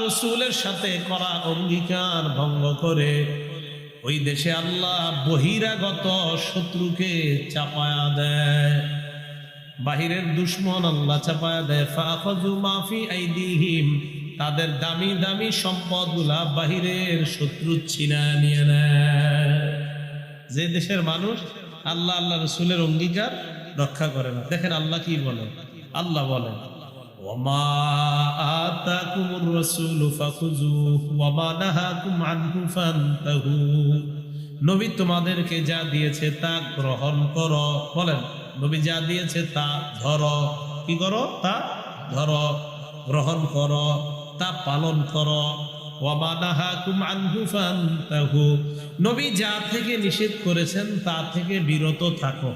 রসুলের সাথে করা অঙ্গীকার ভঙ্গ করে ওই দেশে আল্লাহ বহিরাগত শত্রুকে চাপায়া দেয়, বাহিরের দুশ্মন আল্লাহ চাপায়া দেয়। ফাখাযু মা ফি আইদিহিম, তাদের দামি দামি সম্পদগুলা বাহিরের শত্রু ছিনায় নিয়ে নেয়। যে দেশের মানুষ আল্লাহ আল্লাহ রসুলের অঙ্গীকার রক্ষা করে না, দেখেন আল্লাহ কি বলে। আল্লাহ বলেন ওয়ামা আতাকুমুর রাসূলু ফাখুযুহু ওয়ামা নাহাকুম আনহু ফান্তাহু, নবী তোমাদেরকে যা দিয়েছে তা গ্রহণ করো। বলেন নবী যা দিয়েছে তা ধরো, কি করো? তা ধরো, গ্রহণ করো, তা পালন করো। ওয়ামা নাহাকুম আনহু ফান্তাহু, নবী যা থেকে নিষেধ করেছেন তা থেকে বিরত থাকো।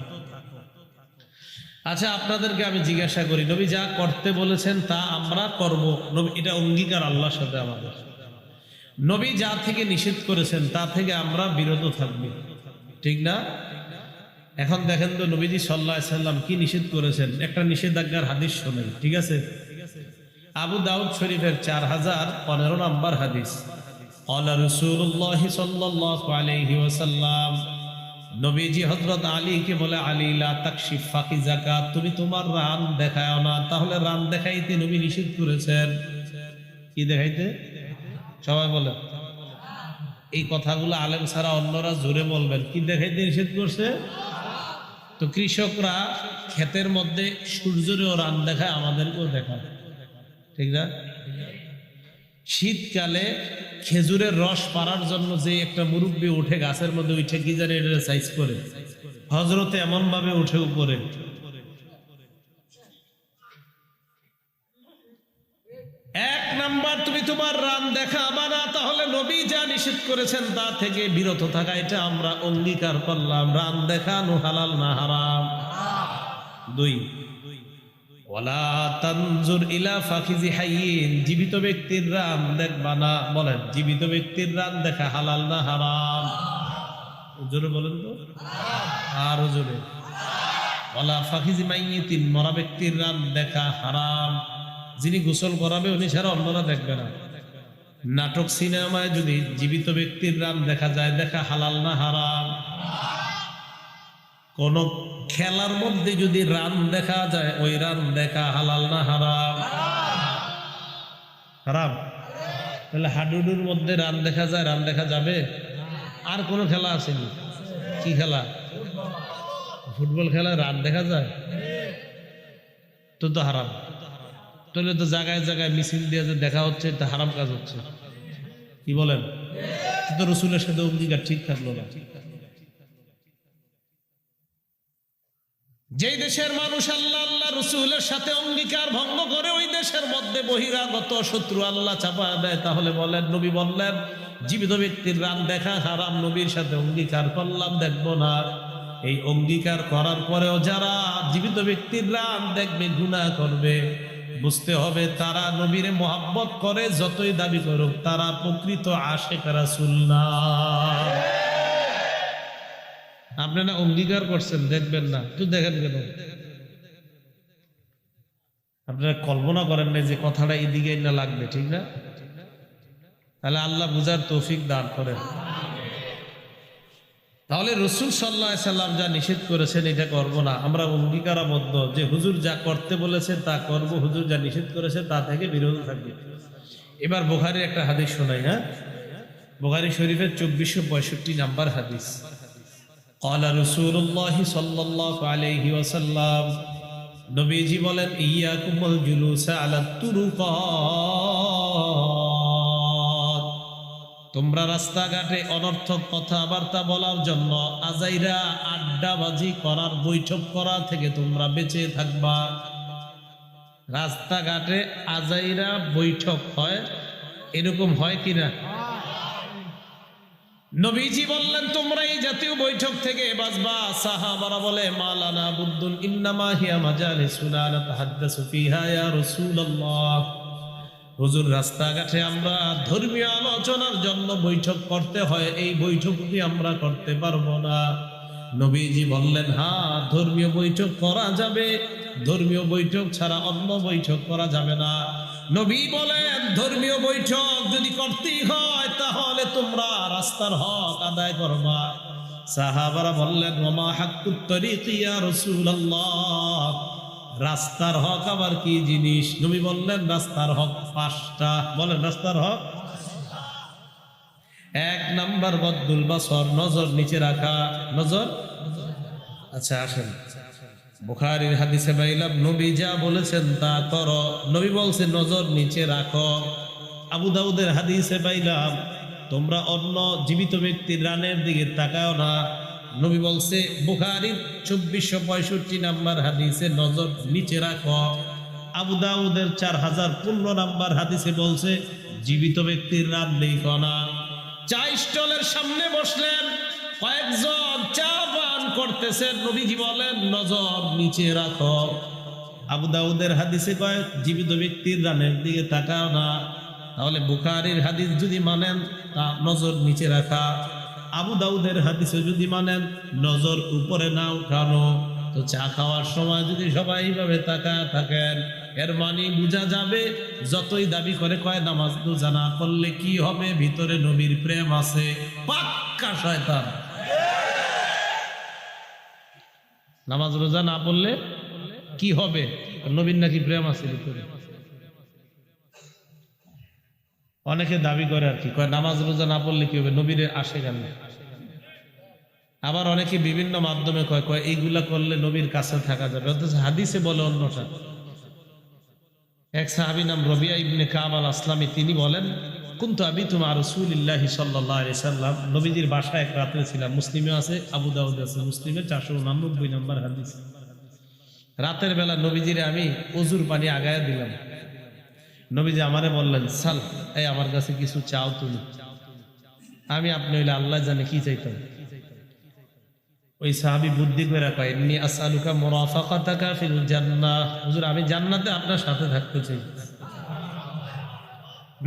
আচ্ছা, আপনাদেরকে আমি জিজ্ঞাসা করি, নবী যা করতে বলেছেন তা আমরা করব, নবী এটা অঙ্গীকার আল্লাহর সাথে আমাদের। নবী যা থেকে নিষেধ করেছেন তা থেকে আমরা বিরত থাকব, ঠিক না? এখন দেখেন তো নবীজি সাল্লাল্লাহু আলাইহি সাল্লাম কি নিষেধ করেছেন, একটা নিষেধাজ্ঞার হাদিস শোনেন, ঠিক আছে? আবু দাউদ শরীফের 4015 নম্বর হাদিস। ক্বালা রাসূলুল্লাহ সাল্লাল্লাহু আলাইহি ওয়াসাল্লাম, নবীজি হযরত আলীকে বলে, আলী লা তাকশিফ ফাকিজাকা, তুমি তোমার রান দেখাও না। তাহলে রান দেখাইতে নবী নিষেধ করেছেন। কি দেখাইতে? সবাই বলে এই কথাগুলো আলেম ছাড়া অন্যরা জোরে বলবেন। কি দেখাইতে নিষেধ করছে? তো কৃষকরা ক্ষেতের মধ্যে সূর্যেরও রান দেখায়, আমাদেরকেও দেখায়, ঠিক না? শীতকালে খেজুরের রস পাড়ার জন্য যে একটা মুরব্বী উঠে গাছের মধ্যে উঠে কি জানে এটা সাইজ করে, হযরতে এমন ভাবে উঠে উপরে। এক নাম্বার, তুমি তোমার রান দেখাবা না, তাহলে নবী যা নিষেধ করেছেন তা থেকে বিরত থাকা, এটা আমরা অঙ্গীকার করলাম। রান দেখানো হালাল না হারাম? দুই, ওয়ালা তানজুর ইলা ফাখিজি হাইয়িন, জীবিত ব্যক্তির রান দেখবা না। বলেন জীবিত ব্যক্তির রান দেখা হালাল না হারাম? জোরে বলেন তো, আরো জোরে। ওয়ালা ফাখিজি মাইয়িতিন, মরা ব্যক্তির রান দেখা হারাম। যিনি গোসল করাবে উনি ছাড়া অন্যরা দেখবে না। নাটক সিনেমায় যদি জীবিত ব্যক্তির রান দেখা যায়, দেখা হালাল না হারাম? কোন খেলার মধ্যে যদি রান দেখা যায়, ওই রান দেখা হালাল না হারাম? হারাম। তাহলে হাডুডুর মধ্যে রান দেখা যায়, রান দেখা যাবে? আর কোন খেলা আসেনি? কি খেলা? ফুটবল খেলায় রান দেখা যায়? তো তো হারাম। তাহলে তো জায়গায় জায়গায় মিছিল দিয়ে যে দেখা হচ্ছে, এটা হারাম কাজ হচ্ছে। কি বলেন? তো রসুলের সাথে অঙ্গীকার ঠিক থাকলো না। যেই দেশের মানুষ আল্লাহ আল্লাহ রসুলের সাথে অঙ্গীকার ভঙ্গ করে, ওই দেশের মধ্যে বহিরাগত শত্রু আল্লাহ চাপা দেয়। তাহলে বলেন, নবী বললেন জীবিত ব্যক্তির রান দেখা হারাম, নবীর সাথে অঙ্গীকার করলাম দেখবো না। এই অঙ্গীকার করার পরেও যারা জীবিত ব্যক্তির রান দেখবে, গুনাহ করবে, বুঝতে হবে তারা নবীরে মোহাব্বত করে, যতই দাবি করুক তারা প্রকৃত আশিক রাসূল না। আপনারা অঙ্গীকার করছেন, দেখবেন না তো দেখেন কেন? আপনারা কল্পনা করেন না যে কথাটা এদিকে না লাগবে, ঠিক না? তাহলে আল্লাহ বুঝার তৌফিক দান করেন। তাহলে রাসূল সাল্লাল্লাহু আলাইহি সাল্লাম যা নিষেধ করেছেন এটা করব না, আমরা অঙ্গীকারাবদ্ধ যে হুজুর যা করতে বলেছেন তা করব, হুজুর যা নিষেধ করেছে তা থেকে বিরত থাকবে। এবার বুখারীর একটা হাদিস শোনাই। হ্যাঁ, বুখারী শরীফের 2465 নাম্বার হাদিস। ক্বালা রাসূলুল্লাহ সাল্লাল্লাহু আলাইহি ওয়াসাল্লাম, নবীজি বলেন, ইয়াকুমুল জুলুসা আলাত তুরুকাত, তোমরা রাস্তাঘাটে অনর্থক কথাবার্তা বলার জন্য, আজাইরা আড্ডাবাজি করার, বৈঠক করা থেকে তোমরা বেঁচে থাকবা। রাস্তাঘাটে আজাইরা বৈঠক হয়, এরকম হয় কিনা? নবীজি বললেন তোমরা এই জাতীয় বৈঠক থেকে বাঁচবা। সাহাবারা বলে, মালানা বুদ্দুন ইন্নামা হিয়া মাজালিসুনা নাতাহাদ্দাসু ফিহা ইয়া রাসূলুল্লাহ, হুজুর রাস্তাঘাটে আমরা ধর্মীয় আলোচনার জন্য বৈঠক করতে হয়, এই বৈঠকটি আমরা করতে পারবো না। নবীজি বললেন, হ্যাঁ ধর্মীয় বৈঠক করা যাবে, ধর্মীয় বৈঠক ছাড়া অন্য বৈঠক করা যাবে না। নবী বলেন ধর্মীয় বৈঠক যদি করতেই হয় তাহলে তোমরা রাস্তার হক আদায় করবা। সাহাবারা বললেন ওমা হাক্কুত তরিকি ইয়া রাসূলুল্লাহ, রাস্তার হক আবার কি জিনিস? নবী বললেন রাস্তার হক 5টা। বলেন রাস্তার হক। 1 নাম্বার গদ্দুল বাসর, নজর নিচে রাখা। নজর, আচ্ছা আসেন, বুখারীর হাদিসে পাইলাম নবী যা বলেছেন তা করো। নবী বলছে নজর নিচে রাখো। আবু দাউদের হাদিসে পাইলাম তোমরা অন্য জীবিত ব্যক্তির রানের দিকে তাকাও না। নবী বলছে বুখারীর 2465 নাম্বার হাদিসে নজর নিচে রাখো। আবু দাউদের 4015 নাম্বার হাদিসে বলছে জীবিত ব্যক্তির রান দেখো না। চা স্টলের সামনে বসলেন, কয়েকজন চা পান করতেছেন, নবীজি বলেন নজর নিচে রাখো। আবু দাউদের হাদিসে কয় জীবিত ব্যক্তির রানের দিকে তাকাও না। তাহলে বুখারীর হাদিস যদি মানেন তা নজর নিচে রাখা, আবু দাউদের হাদিসে যদি মানেন নজর উপরে না উঠানো। তো চা খাওয়ার সময় যদি সবাই এইভাবে তাকায় থাকেন, এর মানে বোঝা যাবে যতই দাবি করে কয় নামাজ রোজা না করলে কি হবে, ভিতরে নবীর প্রেম আছে, পাক্কা শয়তান। নামাজ রোজা না পড়লে কি হবে? নবীর নাকি প্রেম আছে ভিতরে। অনেকে দাবি করে আর কি, কয় নামাজ রোজা না পড়লে কি হবে, নবীর আসে কেন? আবার অনেকে বিভিন্ন মাধ্যমে কয় এইগুলা করলে নবীর কাছে থাকা যাবে, অথচ হাদিসে বলে অন্যটা। এক সাহাবী নাম রবিয়া ইবনে কাব আল আসলামী, তিনি বলেন কুনতু আবিতু মা রাসূলিল্লাহি সাল্লাল্লাহু আলাইহি সাল্লাম, নবীজির বাসায় এক রাতে ছিলাম। মুসলিমে আছে, আবু দাউদে আছে, মুসলিমে 499 নম্বর হাদিস। রাতের বেলা নবীজিরে আমি ওযুর পানি আগায়া দিলাম। নবীজি আমারে বললেন সাল, এই আমার কাছে কিছু চাও তুমি। আমি আপনি হইলে আল্লাহ জানে কি চাইতাম। ওই সাহাবী বুদ্ধি করে কয় ইন্নী আসআলুকা মুরাফাকাতাকা ফিল জান্নাহ, হুজুর আমি জান্নাতে আপনার সাথে থাকতে চাই।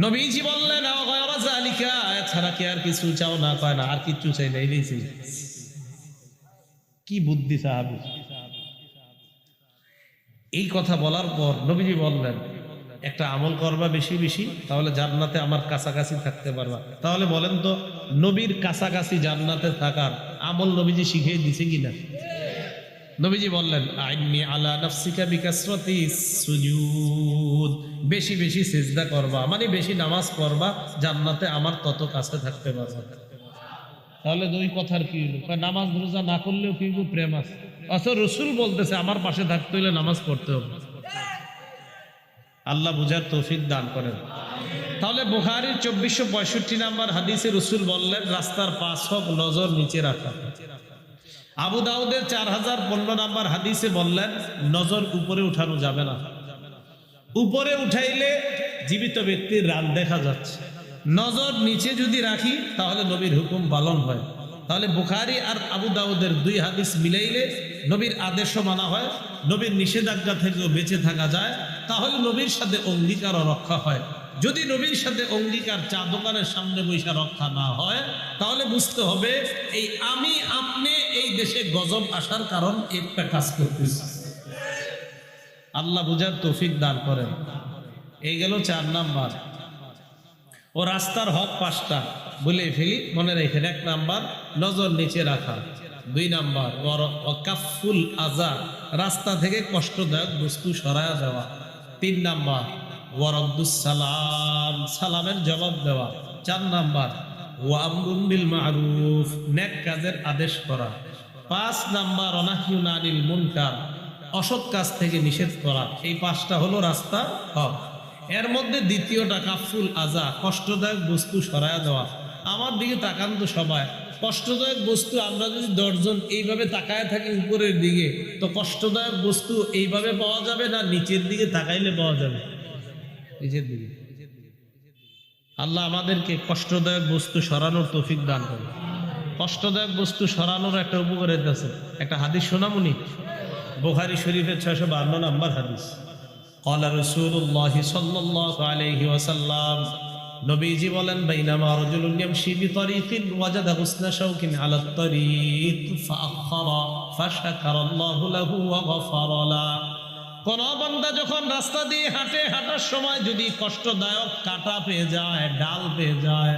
নবীজি বললেন আও গায়রা যালিকা, এছাড়া কি আর কিছু চাও? না, কয় না আর কিছু চাই না, এই চাই। কি বুদ্ধি সাহাবী! এই কথা বলার পর নবীজি বললেন একটা আমল করবা বেশি বেশি, তাহলে জান্নাতে আমার কাছাকাছি থাকতে পারবা। তাহলে বলেন তো নবীর কাছাকাছি জান্নাতে থাকার আমল নবীজি শিখিয়ে দিছে কিনা? নবীজি বললেন আইন্নি আলা নাফসিকা বিকাসরাতি সুজুদ, বেশি বেশি সিজদা করবা, মানে বেশি নামাজ পড়বা, জান্নাতে আমার তত কাছে থাকতে পারবা। তাহলে দুই কথার কি হলো? নামাজ রোজা না করলেও কি প্রেম আছে, অথচ রাসূল বলতেছে আমার পাশে থাকতে হলে নামাজ পড়তে হবে। আল্লাহ বুঝার তৌফিক দান করেন। তাহলে বুখারীর 2465 নাম্বার হাদিসে রাসূল বললেন রাস্তার 5 হক নজর নিচে রাখা। আবু দাউদের 4015 নাম্বার হাদিসে বললেন নজর উপরে উঠানো যাবে না। উপরে উঠাইলে জীবিত ব্যক্তির রান দেখা যাচ্ছে। নজর নিচে যদি রাখি তাহলে নবীর হুকুম পালন হয়। তাহলে বুখারী আর আবু দাউদের 2 হাদিস মিলাইলে নবীর আদেশও মানা হয়, নবীর নিষেধাজ্ঞা থেকেও বেঁচে থাকা যায়। তাহলে নবীর সাথে অঙ্গীকারও রক্ষা হয়। যদি নবীর সাথে অঙ্গীকার চা দোকানের সামনে বৈশা রক্ষা না হয়, তাহলে বুঝতে হবে এই আমি আপনি এই দেশে গজব আসার কারণ একটা কাজ করতেছি। আল্লাহ বুঝার তৌফিক দান করেন। এই গেল 4 নাম্বার। ও রাস্তার হক 5টা বলে ফেলি, মনে রেখেন। 1 নাম্বার নজর নিচে রাখা। 2 নাম্বার ওয়াকাফুল আযা, রাস্তা থেকে কষ্টদায়ক বস্তু সরায়া দেওয়া। 3 নাম্বার ওয়ারাদ্দুস সালাম, সালামের জবাব দেওয়া। 4 নাম্বার ওয়া আমরুন বিল মারুফ, নেক কাজের আদেশ করা। 5 নাম্বার অনাহিউন আনিল মুনকার, অসৎ কাজ থেকে নিষেধ করা। এই 5টা হলো রাস্তার হক। এর মধ্যে দ্বিতীয়টা কাফুল আজা, কষ্টদায়ক বস্তু সরায়া দেওয়া। আমার দিকে তাকান তো সবাই, কষ্টদায়ক বস্তু আমরা যদি 10 জন এইভাবে তাকায় থাকি উপরের দিকে, তো কষ্টদায়ক বস্তু এইভাবে পাওয়া যাবে না নিচের দিকে তাকাইলে পাওয়া যাবে? নিচের দিকে। আল্লাহ আমাদেরকে কষ্টদায়ক বস্তু সরানোর তৌফিক দান করে। কষ্টদায়ক বস্তু সরানোর একটা উপকারিতা আছে। একটা হাদিস শোনামুনি, বুখারী শরীফের 652 নাম্বার হাদিস। قال رسول الله صلى الله عليه وسلم, নবীজি বলেন বাইনামা রাজুলুন ইয়ামশি বিতরিকিন ওয়াজাদা হুসনা শাওকিন আলা তরিক ফাআখারা ফাশাকারাল্লাহু লাহু ওয়া গাফারা লা। কোন বান্দা যখন রাস্তা দিয়ে হাঁটে, হাঁটার সময় যদি কষ্টদায়ক কাটা পেয়ে যায়, ডাল পেয়ে যায়,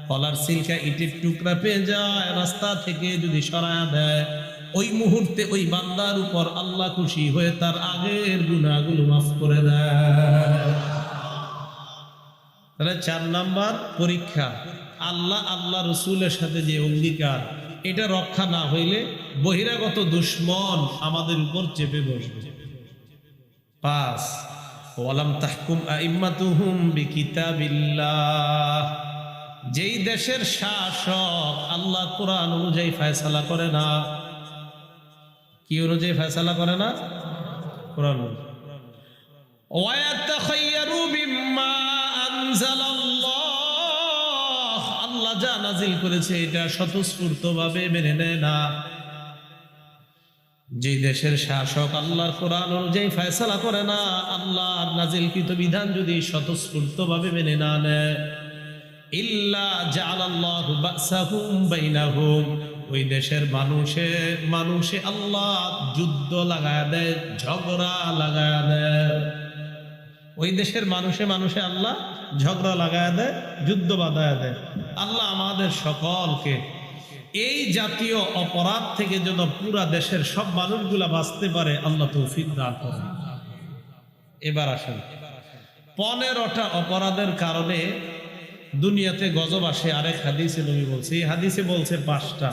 কলার সিলকা, ইটের টুকরা পেয়ে যায়, রাস্তা থেকে যদি সরায়া দেয়, ওই মুহূর্তে ওই বান্দার উপর আল্লাহ খুশি হয়ে তার আগের গুনাহগুলো মাফ করে দেয়। তাহলে 4 নাম্বার পরীক্ষা, আল্লাহ রসুলের সাথে যে অঙ্গীকার, এটা রক্ষা না হইলে বহিরাগত দুশ্মন আমাদের উপর চেপে বসবে। 5, ওয়ালাম তাহকুম আইম্মাতুহুম বিকিতাবিল্লাহ, যেই দেশের শাসক আল্লাহ কোরআন অনুযায়ী ফয়সালা করে না, কি অনুযায়ী ফয়সালা করে না? কোরআন। ওয়ায়াতাখায়্যারু বিম্মা আনজালাল্লাহ, আল্লাহ যা নাজিল করেছে এটা স্বতঃস্ফূর্তভাবে মেনে নেয় না। যে দেশের শাসক আল্লাহর কোরআন অনুযায়ী ফয়সালা করে না, আল্লাহর নাজিলকৃত বিধান যদি স্বতঃস্ফূর্তভাবে মেনে না নেয়, ইল্লা জাআলাল্লাহু বাসাহুম বাইনাহুম, ওই দেশের মানুষে আল্লাহ যুদ্ধ লাগায়া দেয়, ঝগড়া লাগায়া দেয়। ওই দেশের মানুষে আল্লাহ ঝগড়া লাগায়া দেয়, যুদ্ধ বাধায়া দেয়। আল্লাহ আমাদের সকলকে এই জাতীয় অপরাধ থেকে যেন পুরা দেশের সব মানুষগুলা বাঁচতে পারে, আল্লাহ তৌফিক দান করেন। এবার আসেন, 15টা অপরাধের কারণে দুনিয়াতে গজব আসে। আরেক হাদিসে নবী বলছে, এই হাদিসে বলছে 5টা।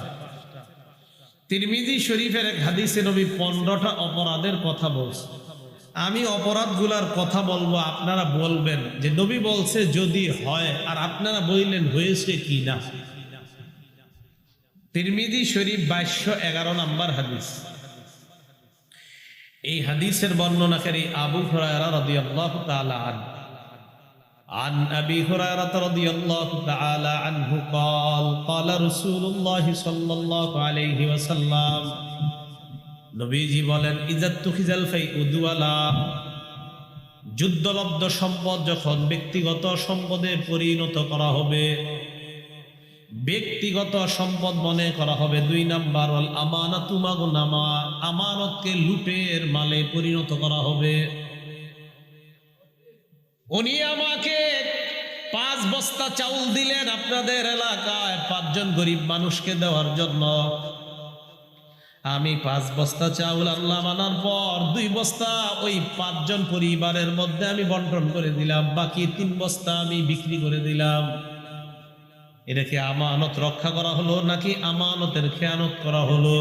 তিরমিজি শরীফের এক হাদিসে নবী 15টা অপরাধের কথা বলছে। আমি অপরাধগুলার কথা বলবো, আপনারা বলবেন যে নবী বলছে যদি হয়, আর আপনারা বললেন হয়েছে কি না। তিরমিজি শরীফ 2211 নম্বর হাদিস। এই হাদিসের বর্ণনাকারী আবু হুরায়রা রাদিয়াল্লাহু তাআলা আনহু, عن أبي هريرة رضي الله تعالى عنه قال قال رسول الله صلى الله عليه وسلم, নবীজি বলেন, ইজাতুখিজাল ফাইউ দুওয়ালা, যুদ্ধলব্ধ সম্পদ যখন ব্যক্তিগত সম্পদে পরিণত করা হবে, ব্যক্তিগত সম্পদ মনে করা হবে। 2 নাম্বার, ওয়াল আমানাতু মাগনামা, আমানতকে লুটের মালে পরিণত করা হবে। উনি আমাকে 5 বস্তা চাউল দিলেন আপনাদের এলাকায় 5 জন গরিব মানুষকে দেওয়ার জন্য। আমি 5 বস্তা চাউল আল্লাহ মানার পর 2 বস্তা ওই 5 জন পরিবারের মধ্যে আমি বন্টন করে দিলাম, বাকি 3 বস্তা আমি বিক্রি করে দিলাম। এটা কি আমানত রক্ষা করা হলো নাকি আমানতের খেয়ানত করা হলো?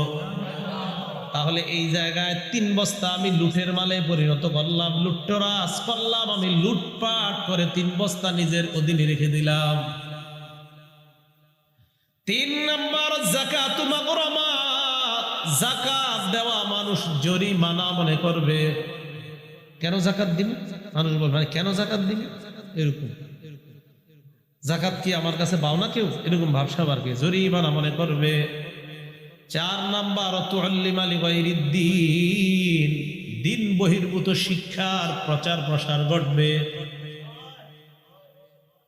তাহলে এই জায়গায় 3 বস্তা আমি লুটের মালে পরিণত করলাম, লুটতরাজ করলাম, আমি লুটপাট করে 3 বস্তা নিজের অধীনে রেখে দিলাম। 3 নাম্বার, যাকাতু মাগরামা, যাকাত দেওয়া মানুষ জরিমানা মনে করবে। কেন যাকাত দিন? মানুষ বলবে কেন যাকাত দিন, এরকম যাকাত কি আমার কাছে পাও না কেউ, এরকম ভাবসাব আর কি, জরিমানা মনে করবে। 4 নাম্বার, তুআল্লিমা লিগাইরিদ্দিন, দিন বহির্ভূত শিক্ষার প্রচার প্রসার ঘটবে,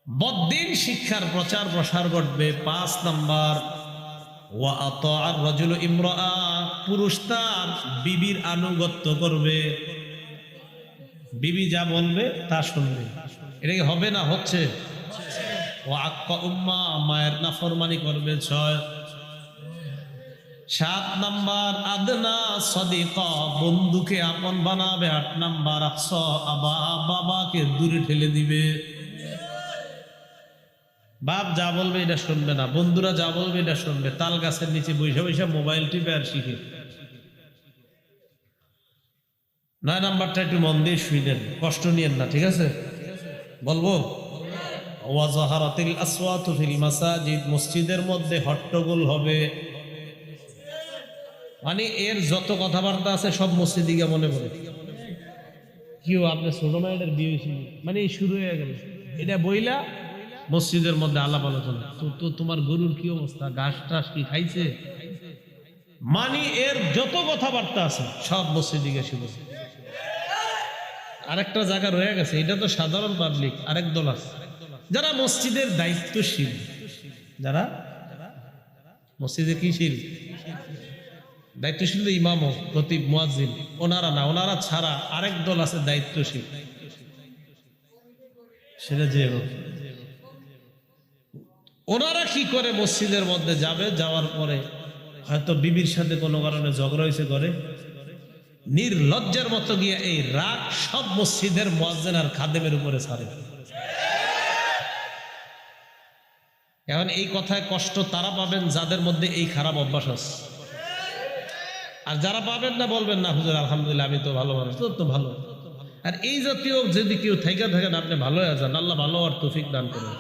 বদ্দিন শিক্ষার প্রচার প্রসার ঘটবে। 5 নাম্বার, ওয়া আতাআর রাজুলু ইমরাআ, পুরুষ তার বিবির আনুগত্য করবে, বিবি যা বলবে তা শুনবে। এটা কি হবে না? হচ্ছে। ওয়া আক্কা উম্মা, মায়ের নাফরমানি করবে। 6। 7 নাম্বার, আদনা সদিকা, বন্ধুকে আপন বানাবে। 8 নাম্বার, আকসা আবা, বাবাকে দূরে ঠেলে দিবে। বাপ যা বলবে এটা শুনবে না, বন্ধুরা যা বলবে এটা শুনবে, তাল গাছের নিচে বৈশা বৈশা মোবাইল টিপে আর শিখে। 9 নাম্বারটা একটু মন দিয়ে শুনেন, কষ্ট নিয়েন না, ঠিক আছে? বলবো, ওয়াজাহারাতিল আসওয়াতু ফিল মাসাজিদ, মসজিদের মধ্যে হট্টগোল হবে। মানে এর যত কথাবার্তা আছে সব মসজিদে গিয়ে মনে পড়ে। কেউ আপনার ছোট মায়ের বিয়ে হয়েছিল, মানে এই শুরু হয়ে গেল, এটা বইলা মসজিদের মধ্যে আলাপ আলোচনা। তো তোমার গরুর কি অবস্থা, ঘাস টাস কি খাইছে, মানে এর যত কথাবার্তা আছে সব মসজিদে গিয়ে শুরু। আরেকটা জায়গা রয়ে গেছে, এটা তো সাধারণ পাবলিক, আরেক দল আছে যারা মসজিদের দায়িত্বশীল, যারা মসজিদে কি শীল, দায়িত্বশীল ইমাম ও খতিব মুয়াজ্জিন, ওনারা না, ওনারা ছাড়া আরেক দল আছে দায়িত্বশীল, সেটা যে হোক। ওনারা কি করে মসজিদের মধ্যে যাবে, যাওয়ার পরে হয়তো বিবির সাথে কোনো কারণে ঝগড়া হয়েছে, করে নির্লজ্জার মতো গিয়ে এই রাগ সব মসজিদের মুয়াজ্জিন আর খাদেমের উপরে ছাড়ে। এখন এই কথায় কষ্ট তারা পাবেন যাদের মধ্যে এই খারাপ অভ্যাস আছে, আর যারা পাবেন না বলবেন না হুজুর আলহামদুলিল্লাহ আমি তো ভালো মানুষ, তো ভালো। আর এই জাতীয় যদি কেউ থাইকা থাকেন আপনি ভালো হয়ে যান, আল্লাহ ভালো আর তৌফিক দান করেন।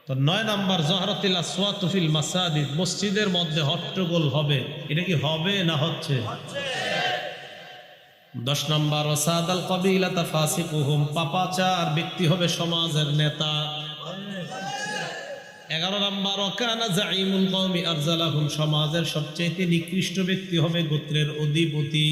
তো 9 নাম্বার জহরাতিল আসওয়াতু ফিল মাসাজিদ, মসজিদের মধ্যে হট্টগোল হবে। এটা কি হবে না হচ্ছে? 10 নাম্বার ওয়াসাদাল কবিলাতা ফাসিকুহুম, পাপাচার ব্যক্তি হবে সমাজের নেতা। 11 নাম্বার ওয়াকানা জাইমুল কওমি আরজালাহুম, সমাজের সবচেয়ে নিকৃষ্ট ব্যক্তি হবে গোত্রের অধিপতি।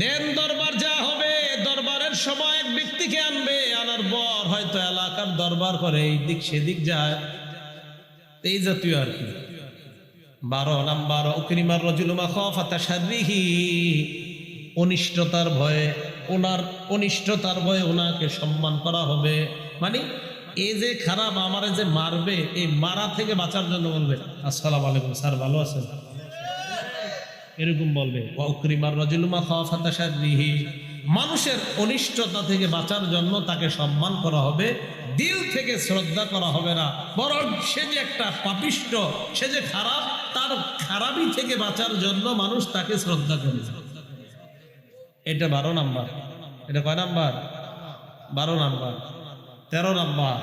দেন দরবার যা হবে, দরবারের সময় এক ব্যক্তিকে আনবে, আনার পর হয়তো এলাকার দরবার করে এই দিক সেদিক যায়, এই জাতীয় আর কি। 12 নাম্বার উকরিমার রাজুলু মাখাফাতা শাররিহি, অনিষ্টতার ভয়ে, ওনার অনিষ্টতার ভয়ে ওনাকে সম্মান করা হবে। মানে এই যে খারাপ আমারে যে মারবে, এই মারা থেকে বাঁচার জন্য বলবে আসসালামু আলাইকুম স্যার ভালো আছেন, এরকম বলবে। ওয়াকরিমার রাজুলু মাখাফাতা শাররিহি, মানুষের অনিষ্টতা থেকে বাঁচার জন্য তাকে সম্মান করা হবে, দিল থেকে শ্রদ্ধা করা হবে না, বরং সে যে একটা পাপিষ্ট, সে যে খারাপ, তার খারাপি থেকে বাঁচার জন্য মানুষ তাকে শ্রদ্ধা করবে। এটা 12 নাম্বার। এটা কয় নাম্বার? 12 নাম্বার। 13 নাম্বার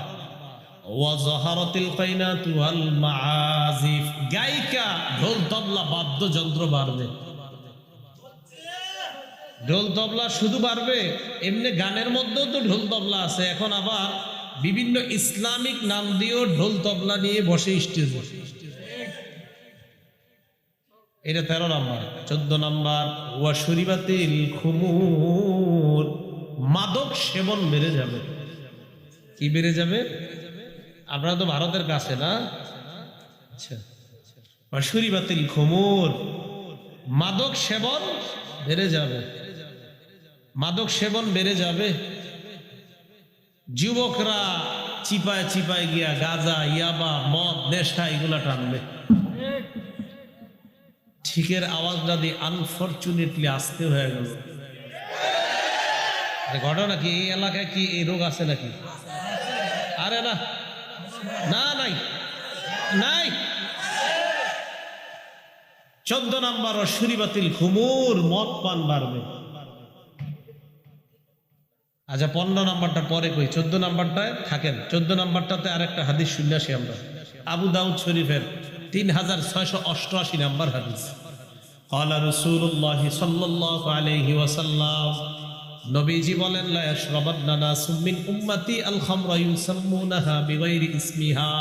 ওয়াজহারাতিল কাইনাতু ওয়াল মাআজিফ, গায়িকা, ঢোল তবলা বাদ্যযন্ত্র বাড়বে। ঢোল তবলা শুধু বাড়বে, এমনি গানের মধ্যেও তো ঢোল তবলা আছে। এখন আবার বিভিন্ন ইসলামিক নাম দিয়েও ঢোল তবলা নিয়ে বসে স্টেজে। এটা 13 নাম্বার। 14 নাম্বার ওয়া শুরিবাতিল খুমুর, মাদক সেবন বেড়ে যাবে। কি বেড়ে যাবে? আপনারা তো ভারতের কাছে না? আচ্ছা, ওয়া শুরিবাতিল খুমুর, মাদক সেবন বেড়ে যাবে। মাদক সেবন বেড়ে যাবে। যুবকরা চিপায় চিপায় গিয়া গাঁজা, ইয়াবা, মদ, নেশা এগুলা টানবে। ঠিকের আওয়াজটা দিয়ে আনফরচুনেটলি আসতে হয়ে গেল। ঘটনা কি এই এলাকায় কি এই রোগ আছে নাকি? আরে না, না, নাই নাই। 14 নাম্বার শুরিবাতিল খুমুর, মদ পান বাড়বে। আচ্ছা 15 নাম্বারটা পরে কই, 14 নাম্বারটায় থাকেন। 14 নাম্বারটাতে আরেকটা হাদিস শুনে আসি আমরা, আবু দাউদ শরীফের 3688 নাম্বার হাদিস। ক্বালা রাসূলুল্লাহ সাল্লাল্লাহু আলাইহি ওয়াসাল্লাম, নবীজি বলেন, লা ইয়াশরাবান্না নাসুম মিন উম্মতি আল খামরা ইউসাম্মুনাহা বিগাইরি ইসমিহা,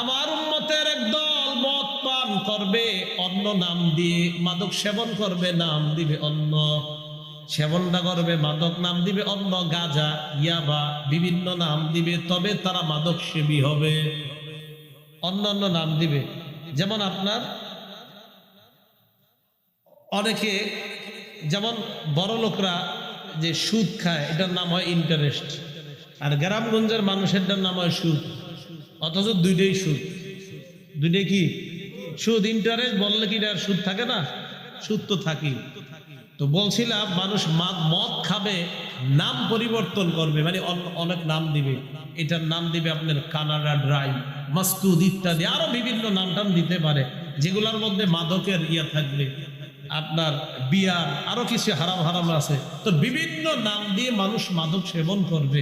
আমার উম্মতের একদল মদ পান করবে অন্য নাম দিয়ে, মাদক সেবন করবে নাম দিবে অন্য, সেবনটা করবে মাদক নাম দিবে অন্য, গাঁজা, ইয়াবা বিভিন্ন নাম দিবে, তবে তারা মাদক সেবী হবে। অন্য অন্য নাম দিবে। যেমন আপনার অনেকে, যেমন বড় লোকরা যে সুদ খায়, এটার নাম হয় ইন্টারেস্ট, আর গ্রামগঞ্জের মানুষেরটার নাম হয় সুদ। অথচ দুইটাই সুদ। দুইটাই কি সুদ? ইন্টারেস্ট বললে কি আর সুদ থাকে না? সুদ তো থাকি। তো বলছিলাম মানুষ মদ খাবে, নাম পরিবর্তন করবে, মানে অনেক নাম দিবে। এটার নাম দিবে আপনার কানাডা ড্রাই, মাস্তুদ ইত্যাদি, আরো বিভিন্ন নাম টাম দিতে পারে, যেগুলোর মধ্যে মাদকের ইয়া থাকবে, আপনার বিয়ার, আরো কিছু হারাম হারাম আছে। তো বিভিন্ন নাম দিয়ে মানুষ মাদক সেবন করবে।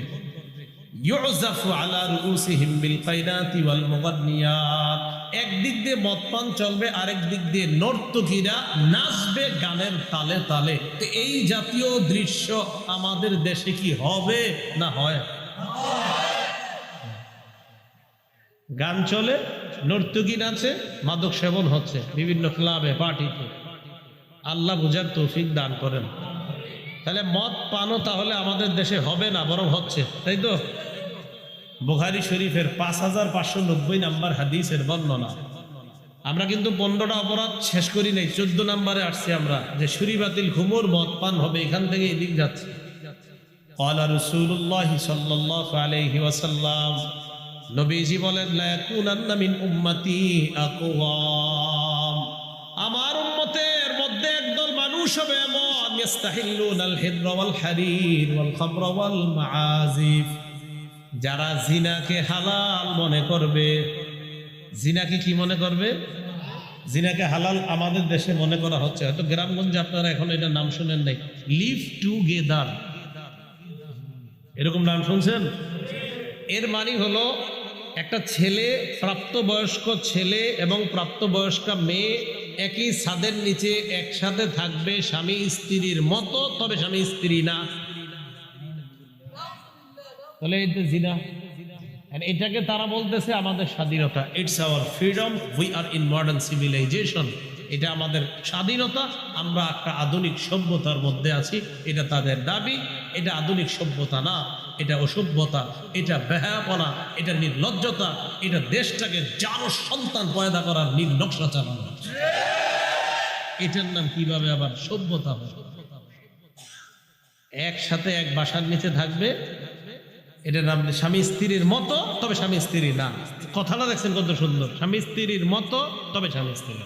ইউজাফু আলা রুউসিহিম বিল কাইনাতি ওয়াল মুগান্নিয়াত, একদিক দিয়ে মদ পান চলবে, আরেক দিক দিয়ে নর্তকীরা নাচবে গানের তালে তালে। তো এই জাতীয় দৃশ্য আমাদের দেশে কি হবে না হয়? গান চলে, নর্তকী নাচে, মাদক সেবন হচ্ছে বিভিন্ন ক্লাবে, পার্টিতে। আল্লাহ বুঝার তৌফিক দান করেন। তাহলে মদ পানও তাহলে আমাদের দেশে হবে না, বরং হচ্ছে, তাই তো? বুখারী শরীফের 5590 নাম্বার হাদিসের বর্ণনা, আমরা কিন্তু 15টা অপরাধ শেষ করি নাই, 14 নম্বরে আসছি আমরা, যে শুরি বাতিল, ঘুমুর, মদ পান হবে, এখান থেকে এদিক যাচ্ছে। ক্বালা রাসূলুল্লাহ সাল্লাল্লাহু আলাইহি ওয়াসাল্লাম, নবীজি বলেন, লা ইয়াকুনান্না মিন উম্মতি আকওয়াম, আমার উম্মতের মধ্যে একদল মানুষ হবে এমন, ইস্তাহিল্লুনাল হিররা ওয়াল হারির ওয়াল খামরা ওয়াল মাআজিফ, যারা জিনাকে হালাল মনে করবে। জিনাকে কি মনে করবে? জিনাকে হালাল আমাদের দেশে মনে করা হচ্ছে, হয়তো গ্রামগঞ্জে আপনারা এখন এটা নাম শুনেন নাই, লিভ টুগেদার, এরকম নাম শুনছেন? এর মানে হলো একটা ছেলে, প্রাপ্তবয়স্ক ছেলে এবং প্রাপ্তবয়স্কা মেয়ে একই ছাদের নিচে একসাথে থাকবে স্বামী স্ত্রীর মতো, তবে স্বামী স্ত্রী না। তাহলে এই যে জিনা, এটাকে তারা বলতেছে আমাদের স্বাধীনতা, it's our freedom, we are in modern civilization, এটা আমাদের স্বাধীনতা, আমরা একটা আধুনিক সভ্যতার মধ্যে আছি, এটা তাদের দাবি। এটা আধুনিক সভ্যতা না, এটা অসভ্যতা, এটা বেহায়াপনা, এটা নির্লজ্জতা, এটা দেশটাকে জানো সন্তান পয়দা করার নির্নকশা চালানো। এটার নাম কিভাবে আবার সভ্যতা হবে? একসাথে এক বাসার নিচে থাকবে, এটার নাম স্বামী স্ত্রীর মতো, তবে স্বামী স্ত্রী না। কথাটা দেখছেন কত সুন্দর, স্বামী স্ত্রীর মতো, তবে স্বামী স্ত্রী না।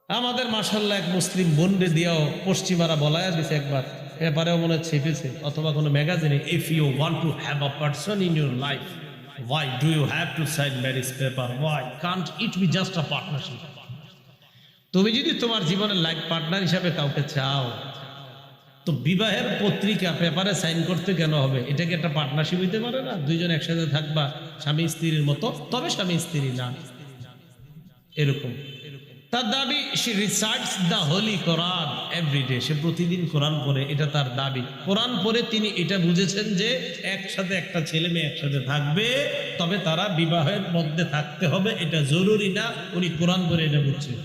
আমাদের মাশাআল্লাহ এক মুসলিম বোনরে দিয়েও পশ্চিমারা বলায়া দিছে একবার, এবারেও মনে ছেপেছে অথবা কোনো ম্যাগাজিনে, if you want to have a person in your life, why do you have to sign marriage paper? Why can't it be just a partnership? তুমি যদি তোমার জীবনের লাইফ পার্টনার হিসাবে কাউকে চাও, তো বিবাহের পত্রিকা পেপারে সাইন করতে কেন হবে? এটা কি একটা পার্টনারশিপ হইতে পারে না? দুইজন একসাথে থাকবা স্বামী স্ত্রীর মতো, তবে স্বামী স্ত্রী না। এরকম তার দাবি। সে recites the holy Quran everyday, সে প্রতিদিন কোরআন পড়ে, এটা তার দাবি। কোরআন পড়ে তিনি এটা বুঝেছেন যে একসাথে একটা ছেলে মেয়ে একসাথে থাকবে, তবে তারা বিবাহের মধ্যে থাকতে হবে, এটা জরুরি না। উনি কোরআন পড়ে এটা বুঝছেন,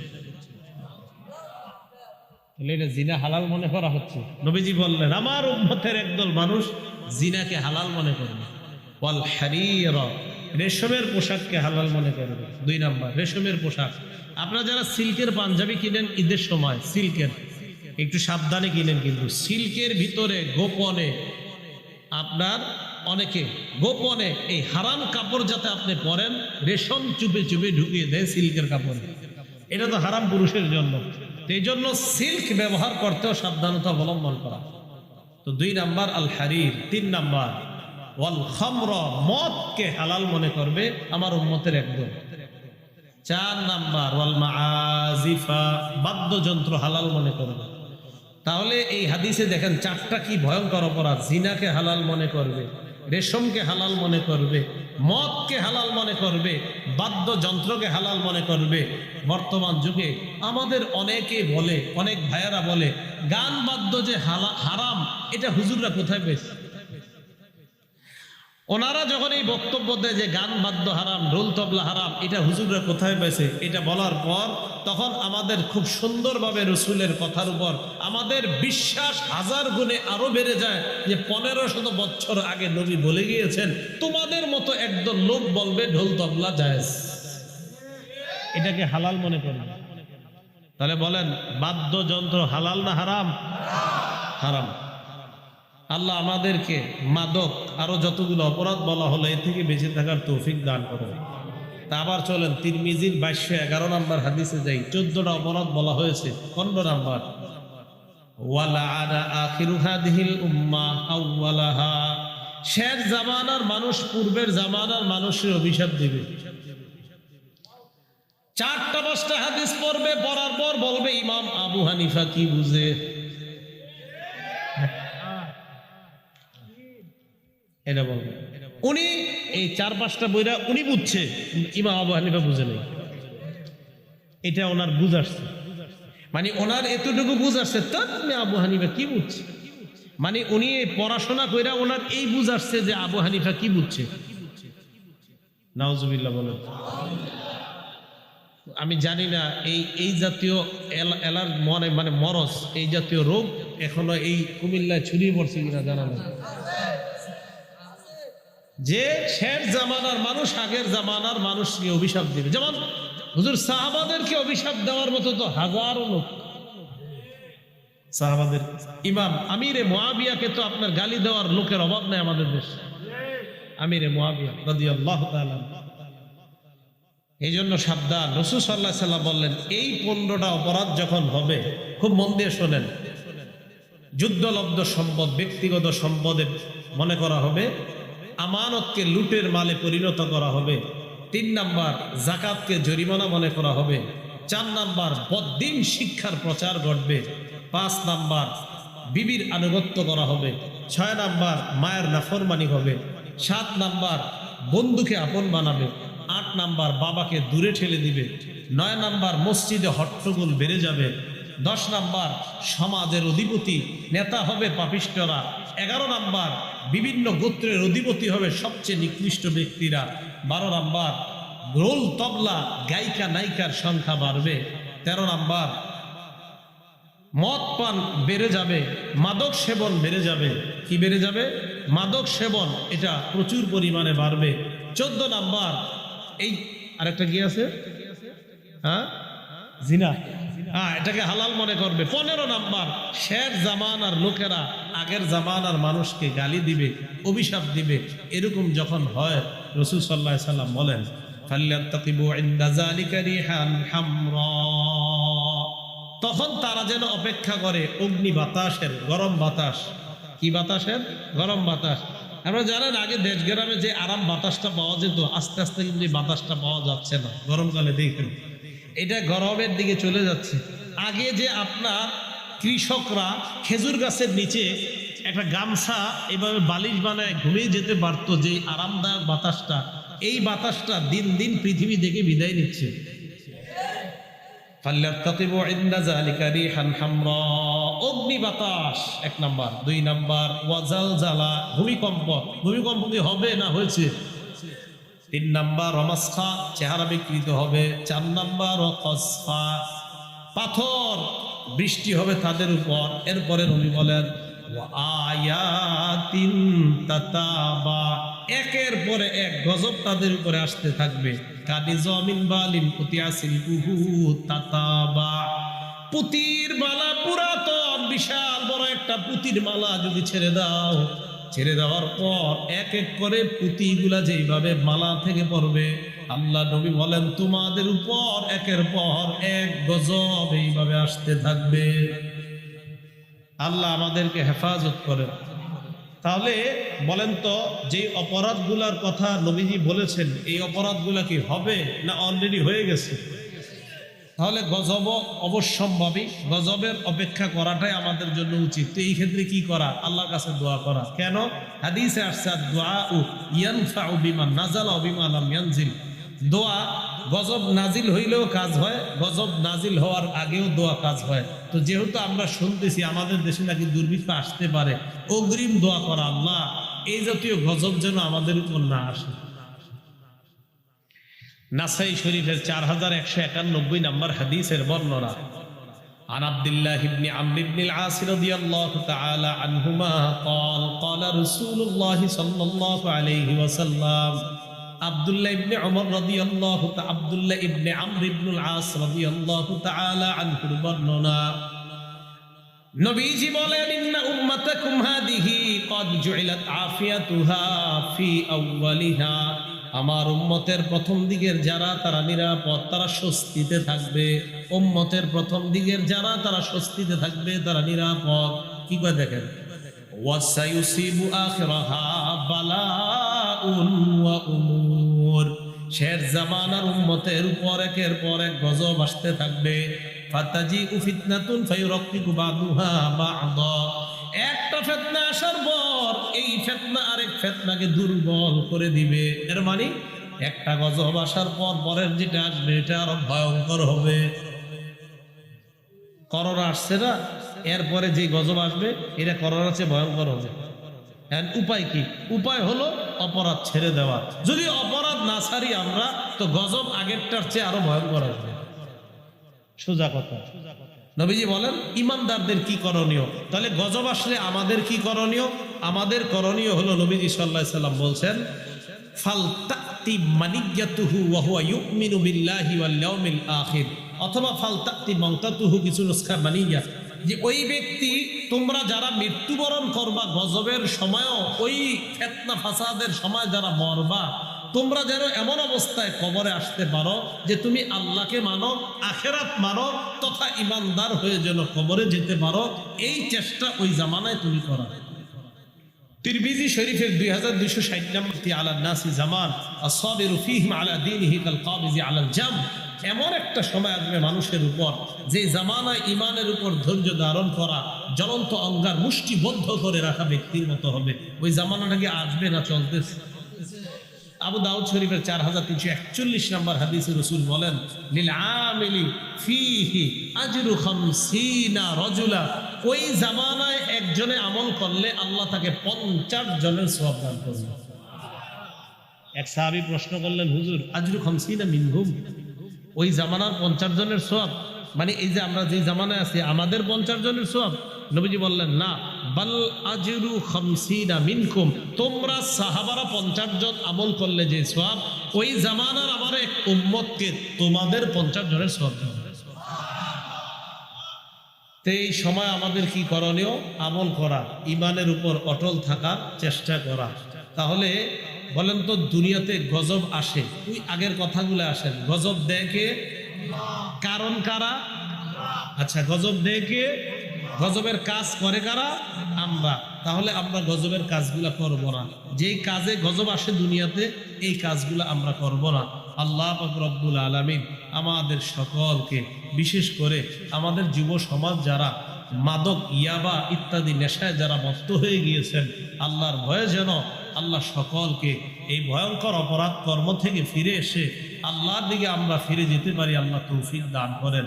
এটা জিনা হালাল মনে করা হচ্ছে। নবীজি বললেন, আমার উম্মতের একদল মানুষ জিনাকে হালাল মনে করবে। ওয়াল হারির, রেশমের পোশাককে হালাল মনে করবে। 2 নাম্বার, রেশমের পোশাক। আপনারা যারা সিল্কের পাঞ্জাবি কিনেন ঈদের সময়, সিল্কের একটু সাবধানে কিনেন, কিন্তু সিল্কের ভিতরে গোপনে আপনার অনেকে গোপনে এই হারাম কাপড় যাতে আপনি পরেন, রেশম চুপে চুপে ঢুকিয়ে দেয় সিল্কের কাপড়। এটা তো হারাম পুরুষের জন্য, এই জন্য সিল্ক ব্যবহার করতেও সাবধানতা অবলম্বন করা। তো 2 নাম্বার আল হারির। 3 নাম্বার ওয়াল খামর, মদকে হালাল মনে করবে আমার উম্মতের একদম। 4 নাম্বার ওয়াল মাআজিফা, বাদ্যযন্ত্র হালাল মনে করবে। তাহলে এই হাদিসে দেখেন 4টা কি ভয়ঙ্কর অপরাধ। জিনাকে হালাল মনে করবে, রেশমকে হালাল মনে করবে, মদকে হালাল মনে করবে, বাদ্যযন্ত্রকে হালাল মনে করবে। বর্তমান যুগে আমাদের অনেকে বলে, অনেক ভাইয়ারা বলে, গান বাদ্য যে হারাম, এটা হুজুররা কোথায় পেয়েছে? ওনারা যখন এই বক্তব্য দেয় যে গান বাদ্য হারাম, ঢোল তবলা হারাম, এটা হুজুররা কোথায় পেয়েছে? এটা বলার পর তখন আমাদের খুব সুন্দরভাবে রসুলের কথার উপর আমাদের বিশ্বাস 1000 গুণে আরো বেড়ে যায়, যে 1500 বছর আগে নবী বলে গিয়েছেন, তোমাদের মতো একদল লোক বলবে ঢোল তবলা জায়েজ, এটাকে হালাল মনে করবে। তাহলে বলেন, বাদ্যযন্ত্র হালাল না হারাম? হারাম। আল্লাহ আমাদেরকে মাদক আরো যতগুলো অপরাধ বলা হলো এর থেকে বেঁচে থাকার তৌফিক দান করুন। তা আবার চলেন তিরমিজির 2211 নম্বর হাদিসে যাই। 14টা অপরাধ বলা হয়েছে। 15 নম্বর, ওয়ালাআনা আখিরু হাদিহিল উম্মাহ আউওয়ালাহা, শেষ জামানার মানুষ পূর্বের জামানার মানুষের অভিশাপ দিবে। 4টা 5টা হাদিস পড়বে, পড়ার পর বলবে ইমাম আবু হানিফা কি বুঝে। এটা বলবে উনি এই 4-5টা বইরা উনি বুঝছে, ইমাম আবু হানিফা বুঝে নেই। এটা ওনার বুঝ আসছে, মানে ওনার এতটুকু বুঝ আসছে, তাহলে আবু হানিফা কি বুঝছে, মানে উনি পড়াশোনা কইরা ওনার এই বুঝ আসছে যে আবু হানিফা কি বুঝছে। নাউজুবিল্লাহ বলেন। আমি জানি না এই জাতীয় এলার মানে মরস, এই জাতীয় রোগ এখনো এই কুমিল্লায় ছড়িয়ে পড়ছে কিনা জানা নেই। যে শেষ জামানার মানুষ আগের জামানার মানুষকে অভিশাপ দিবে। যেমন হুজুর সাহাবাদেরকে অভিশাপ দেওয়ার মতো তো হাজারো লোক। সাহাবাদের ইমাম আমিরে মুআবিয়াকে তো আপনার গালি দেওয়ার লোকের অভাব নেই আমাদের দেশে। আমিরে মুআবিয়া রাদিয়াল্লাহু তাআলা। এই জন্য সাবধান। রাসূল সাল্লাল্লাহু আলাইহি ওয়াসাল্লাম বললেন, এই 15টা অপরাধ যখন হবে, খুব মন দিয়ে শোনেন। যুদ্ধলব্ধ সম্পদ ব্যক্তিগত সম্পদে মনে করা হবে, আমানতকে লুটের মালে পরিণত করা হবে। 3 নাম্বার যাকাতকে জরিমানা মনে করা হবে। 4 নাম্বার বদ্দিন শিক্ষার প্রচার ঘটবে। 5 নাম্বার বিবির আনুগত্য করা হবে। 6 নাম্বার মায়ের নাফরমানি হবে। 7 নাম্বার বন্ধুকে আপন বানাবে। 8 নাম্বার বাবাকে দূরে ঠেলে দিবে। 9 নাম্বার মসজিদে হট্টগোল বেড়ে যাবে। 10 নাম্বার সমাজের অধিপতি নেতা হবে পাপিষ্ঠরা। 11 নাম্বার বিভিন্ন গোত্রের অধিপতি হবে সবচেয়ে নিকৃষ্ট ব্যক্তিরা। 12 নাম্বার রোল তবলা গায়িকা নায়িকার সংখ্যা বাড়বে। 13 নাম্বার মদ পান বেড়ে যাবে, মাদক সেবন বেড়ে যাবে। কি বেড়ে যাবে? মাদক সেবন, এটা প্রচুর পরিমাণে বাড়বে। 14 নাম্বার এই আরেকটা কি আছে, হ্যাঁ, জিনা, এটাকে হালাল মনে করবে। 15 নাম্বার শেষ জামানার লোকেরা আগের জামানার মানুষকে গালি দিবে, অভিশাপ দিবে। এরকম যখন হয়, রাসূল সাল্লাল্লাহু আলাইহি ওয়াসাল্লাম বলেন, ফাল্যাতাকিবু ইনদা যালিকা রিহান হামরা, তখন তারা যেন অপেক্ষা করে অগ্নি বাতাসের, গরম বাতাস। কি বাতাসের? গরম বাতাস। আপনারা জানেন আগে দেশ গ্রামে যে আরাম বাতাসটা পাওয়া যেত, আস্তে আস্তে কিন্তু বাতাসটা পাওয়া যাচ্ছে না। গরমকালে দেখেন এটা গরমের দিকে চলে যাচ্ছে। আগে যে আপনার কৃষকরা খেজুর গাছের নিচে একটা গামছা এভাবে বালিশ বানায় ঘুমিয়ে যেতে পারতো, যে আরামদায়ক বাতাসটা, এই বাতাসটা দিন দিন পৃথিবী থেকে বিদায় নিচ্ছে। অগ্নি বাতাস 1 নাম্বার। 2 নাম্বার ওয়াজালজালা, ভূমিকম্প। ভূমিকম্প কি হবে না হয়েছে? 3 নাম্বার রমাসখা, চেহারা বিকৃত হবে। 4 নাম্বার ওয়াকসফা, পাথর বৃষ্টি হবে তাদের উপর। এরপরে নবী বলেন আয়াতিন তাতাবা, একের পরে এক গজব তাদের উপরে আসতে থাকবে। কানিজমিন বালিন কুতিয়াসিল কুহু তাতাবা, পুতির মালা, পুরাতন বিশাল বড় একটা পুতির মালা যদি ছেড়ে দাও, ছেড়ে দেওয়ার পর এক এক করে পুঁতিগুলা যেইভাবে মালা থেকে পড়বে, আল্লাহ নবী বলেন তোমাদের উপর একের পর এক গজব এইভাবে আসতে থাকবে। আল্লাহ আমাদেরকে হেফাজত করেন। তাহলে বলেন তো, যে অপরাধগুলার কথা নবীজি বলেছেন, এই অপরাধগুলা কি হবে না অলরেডি হয়ে গেছে? তাহলে গজব অবশ্যম্ভাবী, গজবের অপেক্ষা করাটাই আমাদের জন্য উচিত। তো এই ক্ষেত্রে কি করা? আল্লাহর কাছে দোয়া করা। কেন? হাদিসে আসছে দুআউ ইয়ানফাউ বিমা নাযালা ওয়া বিমা লাম ইয়ানজিল। দোয়া গজব নাজিল হইলেও কাজ হয়, গজব নাজিল হওয়ার আগেও দোয়া কাজ হয়। তো যেহেতু আমরা শুনতেছি আমাদের দেশে নাকি দুর্ভিক্ষ আসতে পারে, অগ্রিম দোয়া করা, আল্লাহ এই জাতীয় গজব যেন আমাদের উপর না আসে। নাসাই শরীফের 4191 নম্বর হাদিসের বর্ণনা। عن عبد الله بن عمرو بن العاص رضي الله تعالى عنهما قال قال رسول الله صلى الله عليه وسلم আব্দুল্লাহ ইবনে ওমর রাদিয়াল্লাহু তাআলা, আব্দুল্লাহ ইবনে আমর ইবনুল আস রাদিয়াল্লাহু তাআলা আনহুর বর্ণনা। নবীজি বলেন, ইন্না উম্মাতাকুম হাদিহি ক্বাদ জুইলাত আফিয়াতুহা ফি আউয়ালিহা, আমার উম্মতের প্রথম দিকের যারা তারা নিরাপদ, তারা স্বস্তিতে থাকবে। উম্মতের প্রথম দিকের যারা তারা স্বস্তিতে থাকবে, তারা নিরাপদ। কি করে দেখেন, ওয়াসায়ুসিবু আখিরাহা বালাউন ওয়া উমুর, শেষ জামানার উম্মতের উপর একের পর এক গজব আসতে থাকবে। ফাতাজিউ ফিতনাতুন ফায়ুরাক্কিকু বাদুহা বা'দা, একটা ফিতনা আসার পর এই ফিতনা আরেক ফিতনাকে দুর্বল করে দিবে। এর মানে একটা গজব আসার পর পরের যেটা আসবে এটা আরো ভয়ঙ্কর হবে। করোনা আসছে না, এরপরে যে গজব আসবে এটা করোনার চেয়ে ভয়ঙ্কর হবে। উপায় কি? উপায় হলো অপরাধ ছেড়ে দেওয়া। যদি অপরাধ না ছাড়ি আমরা, তো গজব আগেরটার চেয়ে আরো ভয়ঙ্কর আসবে। সোজা কথা। নবীজি বলেন ইমানদারদের কি করণীয়? তাহলে গজব আসলে আমাদের কি করণীয়? আমাদের করণীয় হলো নবীজি সাল্লাল্লাহু আলাইহি সাল্লাম বলছেন ফালতাতি মানিয়াতুহু ওয়া হুয়া ইউমিনু বিল্লাহি ওয়াল ইয়াউমিল আখির, অথবা ফালতাতি মাউতাতুহু, কিছু নুসখা মানিয়া, যে ওই ব্যক্তি তোমরা যারা মৃত্যুবরণ করবা গজবের সময়ও, ওই ফিতনা ফাসাদের সময় যারা মরবা, তোমরা যেন এমন অবস্থায় কবরে আসতে পারো যে তুমি আল্লাহকে মানো, আখেরাত মানো, তথা ইমানদার হয়ে যেন কবরে যেতে পারো, এই চেষ্টা ওই জামানায় তুমি করো। তিরমিজি শরীফের 2260 নম্বরটি আলা নাসি জামান আস-সাবিরু ফীহিম আলা দীনিহি কাল কাবিজি আলাল জাম, এমন একটা সময় আসবে মানুষের উপর যে জামানায় ইমানের উপর ধৈর্য ধারণ করা জ্বলন্ত অঙ্গার মুষ্টিবদ্ধ করে রাখা ব্যক্তির মতো হবে। ওই জামানাটা কি আসবে না চলতেছে? আবু দাউদ শরীফের 4341 নম্বর হাদিসে রাসূল বলেন লিল আমিলি ফীহি আজরু 50 রাজুলা, ওই জামানায় একজনে আমল করলে আল্লাহ তাকে 50 জনের সওয়াব দান করবে। এক সাহাবী প্রশ্ন করলেন, হুজুর আজরু 50 মিনহুম, ওই জামানার 50 জনের সওয়াব মানে এই যে আমরা যে জামানায় আছি আমাদের 50 জনের সওয়াব? নবীজি বললেন না, বাল আজরু 50 মিনকুম, তোমরা সাহাবারা 50 জন আমল করলে যে সওয়াব, ওই জামানার আমার এক উম্মতকে তোমাদের 50 জনের সওয়াব দেবে। তো এই সময় আমাদের কি করণীয়? আমল করা, ইমানের উপর অটল থাকার চেষ্টা করা। তাহলে বলেন তো, দুনিয়াতে গজব আসে, ওই আগের কথাগুলো আসেন, গজব দেয় কে? কারণ কারা? আচ্ছা, গজব দেয় কে? গজবের কাজ করে কারা? আমরা। তাহলে আমরা গজবের কাজগুলা করব না, যেই কাজে গজব আসে দুনিয়াতে এই কাজগুলো আমরা করব না। আল্লাহ পাক রব্বুল আলামিন আমাদের সকলকে, বিশেষ করে আমাদের যুব সমাজ যারা মাদক, ইয়াবা ইত্যাদি নেশায় যারা মত্ত হয়ে গিয়েছেন, আল্লাহর ভয়ে যেন আল্লাহ সকলকে এই ভয়ঙ্কর অপরাধ কর্ম থেকে ফিরে এসে আল্লাহর দিকে আমরা ফিরে যেতে পারি, আল্লাহ তৌফিক দান করেন।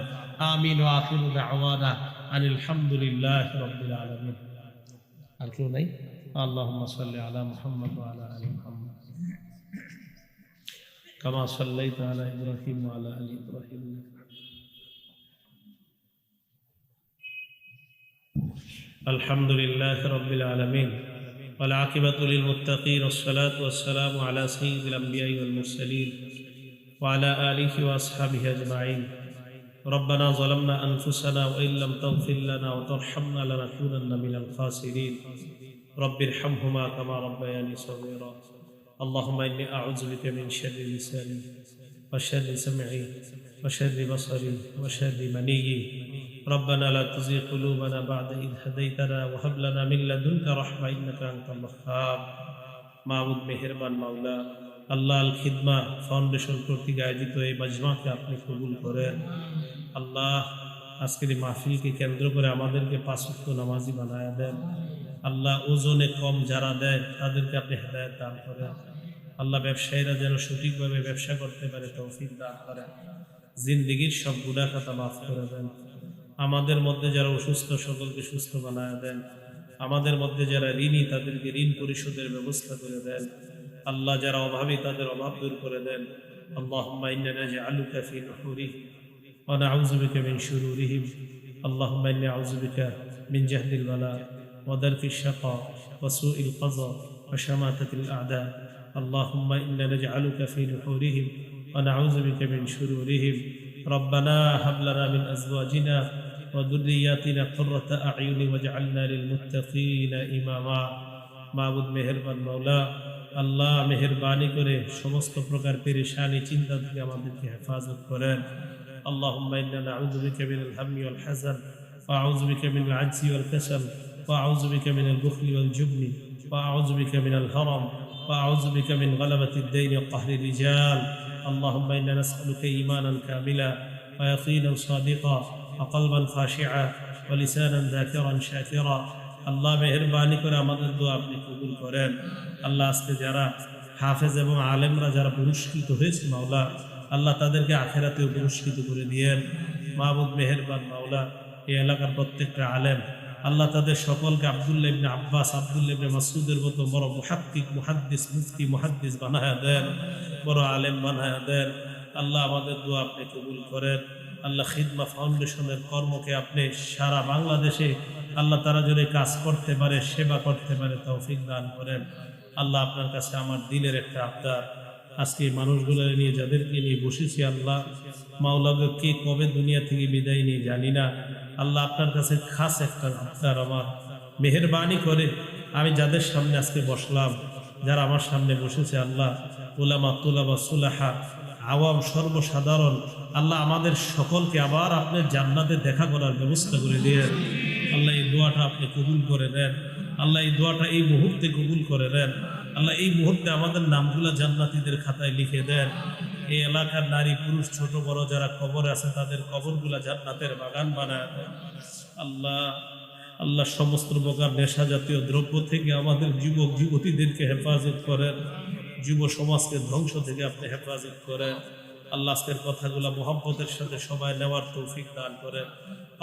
আমিন ওয়া আখিরু দাওয়ানা আনিল হামদুলিল্লাহি রাব্বিল আলামিন। আর কেউ নাই? আল্লাহুম্মা সাল্লি আলা মুহাম্মদ ওয়া আলা আলি মুহাম্মদ কামা সাল্লাইতা আলা ইব্রাহিম ওয়া আলা আলি ইব্রাহিম। আলহামদুলিল্লাহি রাব্বিল আলামিন ওয়াল আকিবাতু লিল মুত্তাকিন ওয়াসসালাতু ওয়াসসালামু আলা সাইয়্যিদিল আমবিয়াই ওয়াল মুরসালিন ওয়া আলা আলিহি ওয়া আসহাবিহি আজমাইন। ربنا ظلمنا أنفسنا وإن لم تغفر لنا وترحمنا لنكونن من الخاسرين رب ارحمهما كما ربياني صغيرا اللهم إني أعوذ بك من شر لساني وشر سمعي وشر بصري وشر مني ربنا لا تزغ قلوبنا بعد إذ هديتنا وهب لنا من لدنك رحمة إنك أنت الوهاب। মাবুদ মেহেরবান মাওলা, আল্লাহ আল খিদমা ফাউন্ডেশন কর্তৃক আয়োজিত এই মাজমাকে আপনি কবুল করেন। আল্লাহ, আজকের এই মাহফিলকে কেন্দ্র করে আমাদেরকে 5 ওয়াক্ত নামাজি বানায়া দেন। আল্লাহ, ওজনে কম যারা দেয় তাদেরকে আপনি হেদায়েত দান করেন। আল্লাহ, ব্যবসায়ীরা যেন সঠিকভাবে ব্যবসা করতে পারে তৌফিক দান করেন। জিন্দেগীর সব গুনাহ খাতা মাফ করে দেন। আমাদের মধ্যে যারা অসুস্থ সকলকে সুস্থ বানায়া দেন। আমাদের মধ্যে যারা ঋণী তাদেরকে ঋণ পরিশোধের ব্যবস্থা করে দেন। আল্লাহ, যারা অভাবী তাদের অভাব দূর করে দেন। আল্লাহুম্মা ইন্না নাজআলুকা ফি নুহুরিহিম ওয়া নাউযু বিকা মিন শুরুরিহিম। আল্লাহুম্মা ইন্নী আউযু বিকা মিন জাহদিল বালা ওয়া দারকিশ শাকা ওয়া সুইল কাযা ওয়া শামাতাতিল আ'দা। আল্লাহুম্মা ইন্না নাজআলুকা ফি নুহুরিহিম ওয়া নাউযু বিকা মিন শুরুরিহিম। রব্বানা হাব লানা মিন আজওয়াজিনা ওয়া যুররিয়াতিনা কুররাতা আ'য়ুনি ওয়াজআলনা লিল মুত্তাকিনা ইমামা। মাবুদ মেহেরবান মাওলা, আল্লাহ মেহেরবানি করে সমস্ত প্রকার পেরেশানি চিন্তা থেকে আমাদেরকে হেফাজত করেন। আল্লাহুম্মা ইন্না নাউযু বিকা মিনাল হাম্মি ওয়াল হাযান ওয়া আউযু বিকা মিনাল আজজি ওয়াল কাসাল ওয়া আউযু বিকা মিনাল বুখলি ওয়াল জুবনি ওয়া আউযু বিকা মিনাল হারাম ওয়া আউযু বিকা মিন গালাবাতিদ দাইনি ওয়া কাহরির রিজাল। আল্লাহুম্মা ইন্না নাসআলুকা ঈমানান কামিলা ওয়া ইয়াকিনান সাদিকা ওয়া কলবান খাশিআ ওয়া লিসানান যাকিরান শাকিরা। আল্লাহ মেহেরবানি করে আমাদের দোয়া আপনি কবুল করেন। আল্লাহ, আজকে যারা হাফেজ এবং আলেমরা যারা পুরস্কৃত হয়েছে মাওলা, আল্লাহ তাদেরকে আখেরাতেও পুরস্কৃত করে দিয়েন। মাহবুব মেহেরবান মাওলা, এই এলাকার প্রত্যেকটা আলেম আল্লাহ তাদের সকলকে আব্দুল্লাহ ইবনে আব্বাস, আব্দুল্লাহ ইবনে মাসউদের মতো বড় মুহাক্কিক, মুহাদ্দিস, মুফতি, মুহাদ্দিস বানায়া দেন, বড় আলেম বানায়া দেন। আল্লাহ, আমাদের দোয়া আপনি কবুল করেন। আল্লাহ, খিদমা ফাউন্ডেশনের কর্মকে আপনি সারা বাংলাদেশে আল্লাহ তারা যদি কাজ করতে পারে, সেবা করতে পারে, তৌফিক দান করেন। আল্লাহ আপনার কাছে আমার দিলের একটা আবদার, আজকে মানুষগুলো নিয়ে যাদেরকে নিয়ে বসেছি আল্লাহ মাওলাকে কে কবে দুনিয়া থেকে বিদায় নিয়ে জানি না। আল্লাহ আপনার কাছে খাস একটা আবদার আমার, মেহেরবানি করে আমি যাদের সামনে আজকে বসলাম, যারা আমার সামনে বসেছে আল্লাহ, উলামা তুলাবা সুলাহা আওয়াম সর্বসাধারণ, আল্লাহ আমাদের সকলকে আবার আপনার জান্নাতে দেখা করার ব্যবস্থা করে দিয়ে আল্লাহ এই দোয়াটা আপনি কবুল করে দেন। আল্লাহ এই দোয়াটা এই মুহূর্তে কবুল করে দেন। আল্লাহ এই মুহূর্তে আমাদের নামগুলো জান্নাতীদের খাতায় লিখে দেন। এই এলাকার নারী পুরুষ ছোট বড় যারা কবরে আছে তাদের কবরগুলা জান্নাতের বাগান বানায় দেন। আল্লাহ আল্লাহ সমস্ত প্রকার নেশা জাতীয় দ্রব্য থেকে আমাদের যুবক যুবতীদেরকে হেফাজত করেন, যুব সমাজকে ধ্বংস থেকে আপনি হেফাজত করেন। আল্লাহ আজকের কথাগুলো মুহাব্বতের সাথে সবাই নেওয়ার তৌফিক দান করেন।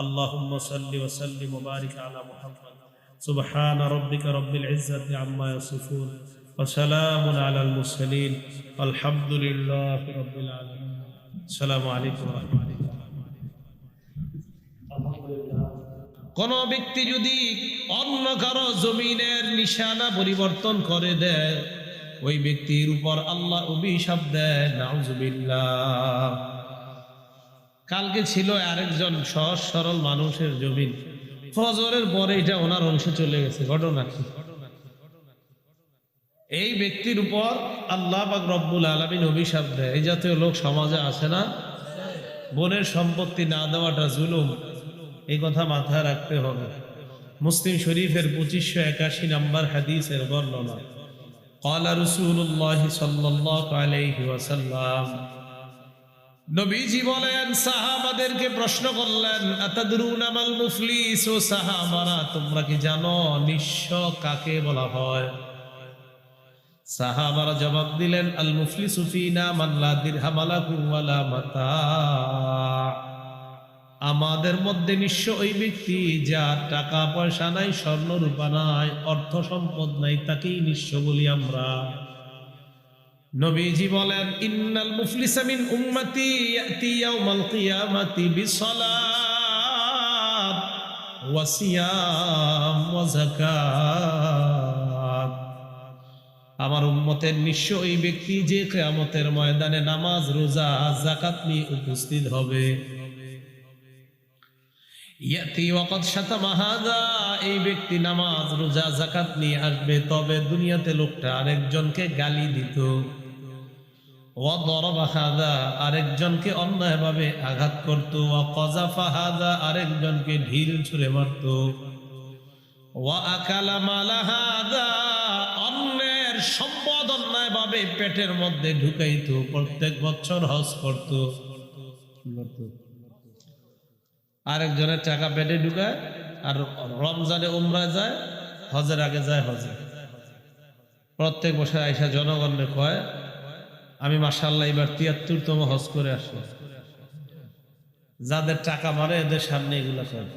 আল্লাহুম্মা সাল্লি ওয়া সাল্লিম ওয়া বারিক আলা মুহাম্মাদ। সুবহানা রাব্বিকা রাব্বিল ইজ্জাতি আম্মা ইয়াসিফুন ওয়া সালামুন আলাল মুরসালিন আলহামদুলিল্লাহি রাব্বিল আলামিন। আসসালামু আলাইকুম ওয়া রাহমাতুল্লাহ। কোন ব্যক্তি যদি অন্য কারো জমিনের নিশানা পরিবর্তন করে দেয়, ওই ব্যক্তির উপর আল্লাহ অভিশাপ দেয়, নাউজুবিল্লাহ। কালকে ছিল আরেকজন সহজ সরল মানুষের জমিন, ফজরের পরে এটা ওনার অংশে চলে গেছে। ঘটনা কি? এই ব্যক্তির উপর আল্লাহ পাক রব্বুল আলামিন অভিশাপ দেয়। এই জাতীয় লোক সমাজে আছে না? বোনের সম্পত্তি না দেওয়াটা জুলুম, এই কথা মাথায় রাখতে হবে। মুসলিম শরীফের 2581 নম্বর হাদিসের বর্ণনা, قال رسول الله صلى الله عليه وسلم, নবীজি বলেন, সাহাবাদেরকে প্রশ্ন করলেন, আতাদরুনা মাল মুফলিস, ও সাহাবারা তোমরা কি জানো নিঃস্ব কাকে বলা হয়? সাহাবারা জবাব দিলেন, আল মুফলিসু ফিনা মান লা দিরহাম লাহু ওয়ালা মাতা, আমাদের মধ্যে নিঃস্ব ওই ব্যক্তি যার টাকা পয়সা নাই, স্বর্ণ রূপা নাই, অর্থ সম্পদ নাই, তাকেই নিঃস্ব বলি আমরা। নবীজি বলেন, ইন্নাল মুফলিসা মিন উম্মতি ইয়াতি ইয়াউমাল কিয়ামাতি বিসসালাত ওয়া সিয়াম ওয়া যাকাত, আমার উম্মতের নিঃস্ব ওই ব্যক্তি যে কিয়ামতের ময়দানে নামাজ রোজা যাকাত নিয়ে উপস্থিত হবে। ইয়াতি ওয়াকাদ শাতামা হাযা, এই ব্যক্তি নামাজ রোজা যাকাত নিয়ে আসবে, তবে দুনিয়াতে লোকটা আরেকজনকে গালি দিত। ওয়া দারাবা হাযা, আরেকজনকে অন্যায়ভাবে আঘাত করত। ওয়া কাযাফা হাযা, আরেকজনকে ঢিল ছুঁড়ে মারত। ওয়া আকালা মালা হাযা, অন্যের সম্পদ অন্যায়ভাবে পেটের মধ্যে ঢুকাইত। প্রত্যেক বছর হজ করত, আরেকজনের টাকা পেটে ঢুকায়, আর রমজানে উমরায় যায়, হজের আগে যায় হজে। প্রত্যেক বছর আইসা জনগণকে কয়, আমি মাশাআল্লাহ এবার ৭৩তম হজ করে আসি। যাদের টাকা মারে এদের সামনে এগুলা করে।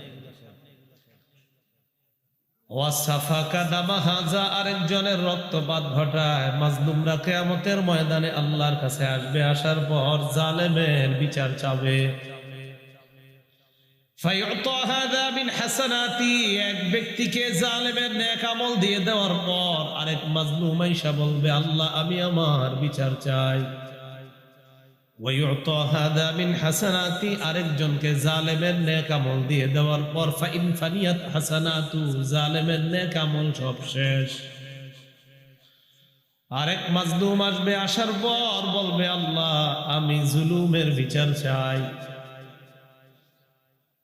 ওয়াসাফাকা দামা হাযা, আরেকজনের রক্তপাত ঘটায়। মাজলুমরা কিয়ামতের ময়দানে আল্লাহর কাছে আসবে, আসার পর জালেমের বিচার চাবে। ফায়ুতা হাযা মিন হাসানাতি, এক ব্যক্তিকে জালেমের নেক আমল দিয়ে দেওয়ার পর আরেক মাজলুম আইসা বলবে, আল্লাহ আমি আমার বিচার চাই। ওয়ায়ুতা হাযা মিন হাসানাতি, আরেকজনকে জালেমের নেক আমল দিয়ে দেওয়ার পর ফাইন ফানিয়াত হাসানাতু, জালেমের নেক আমল সব শেষ। আরেক মাজলুম আসবে, আসার পর বলবে, আল্লাহ আমি জুলুমের বিচার চাই।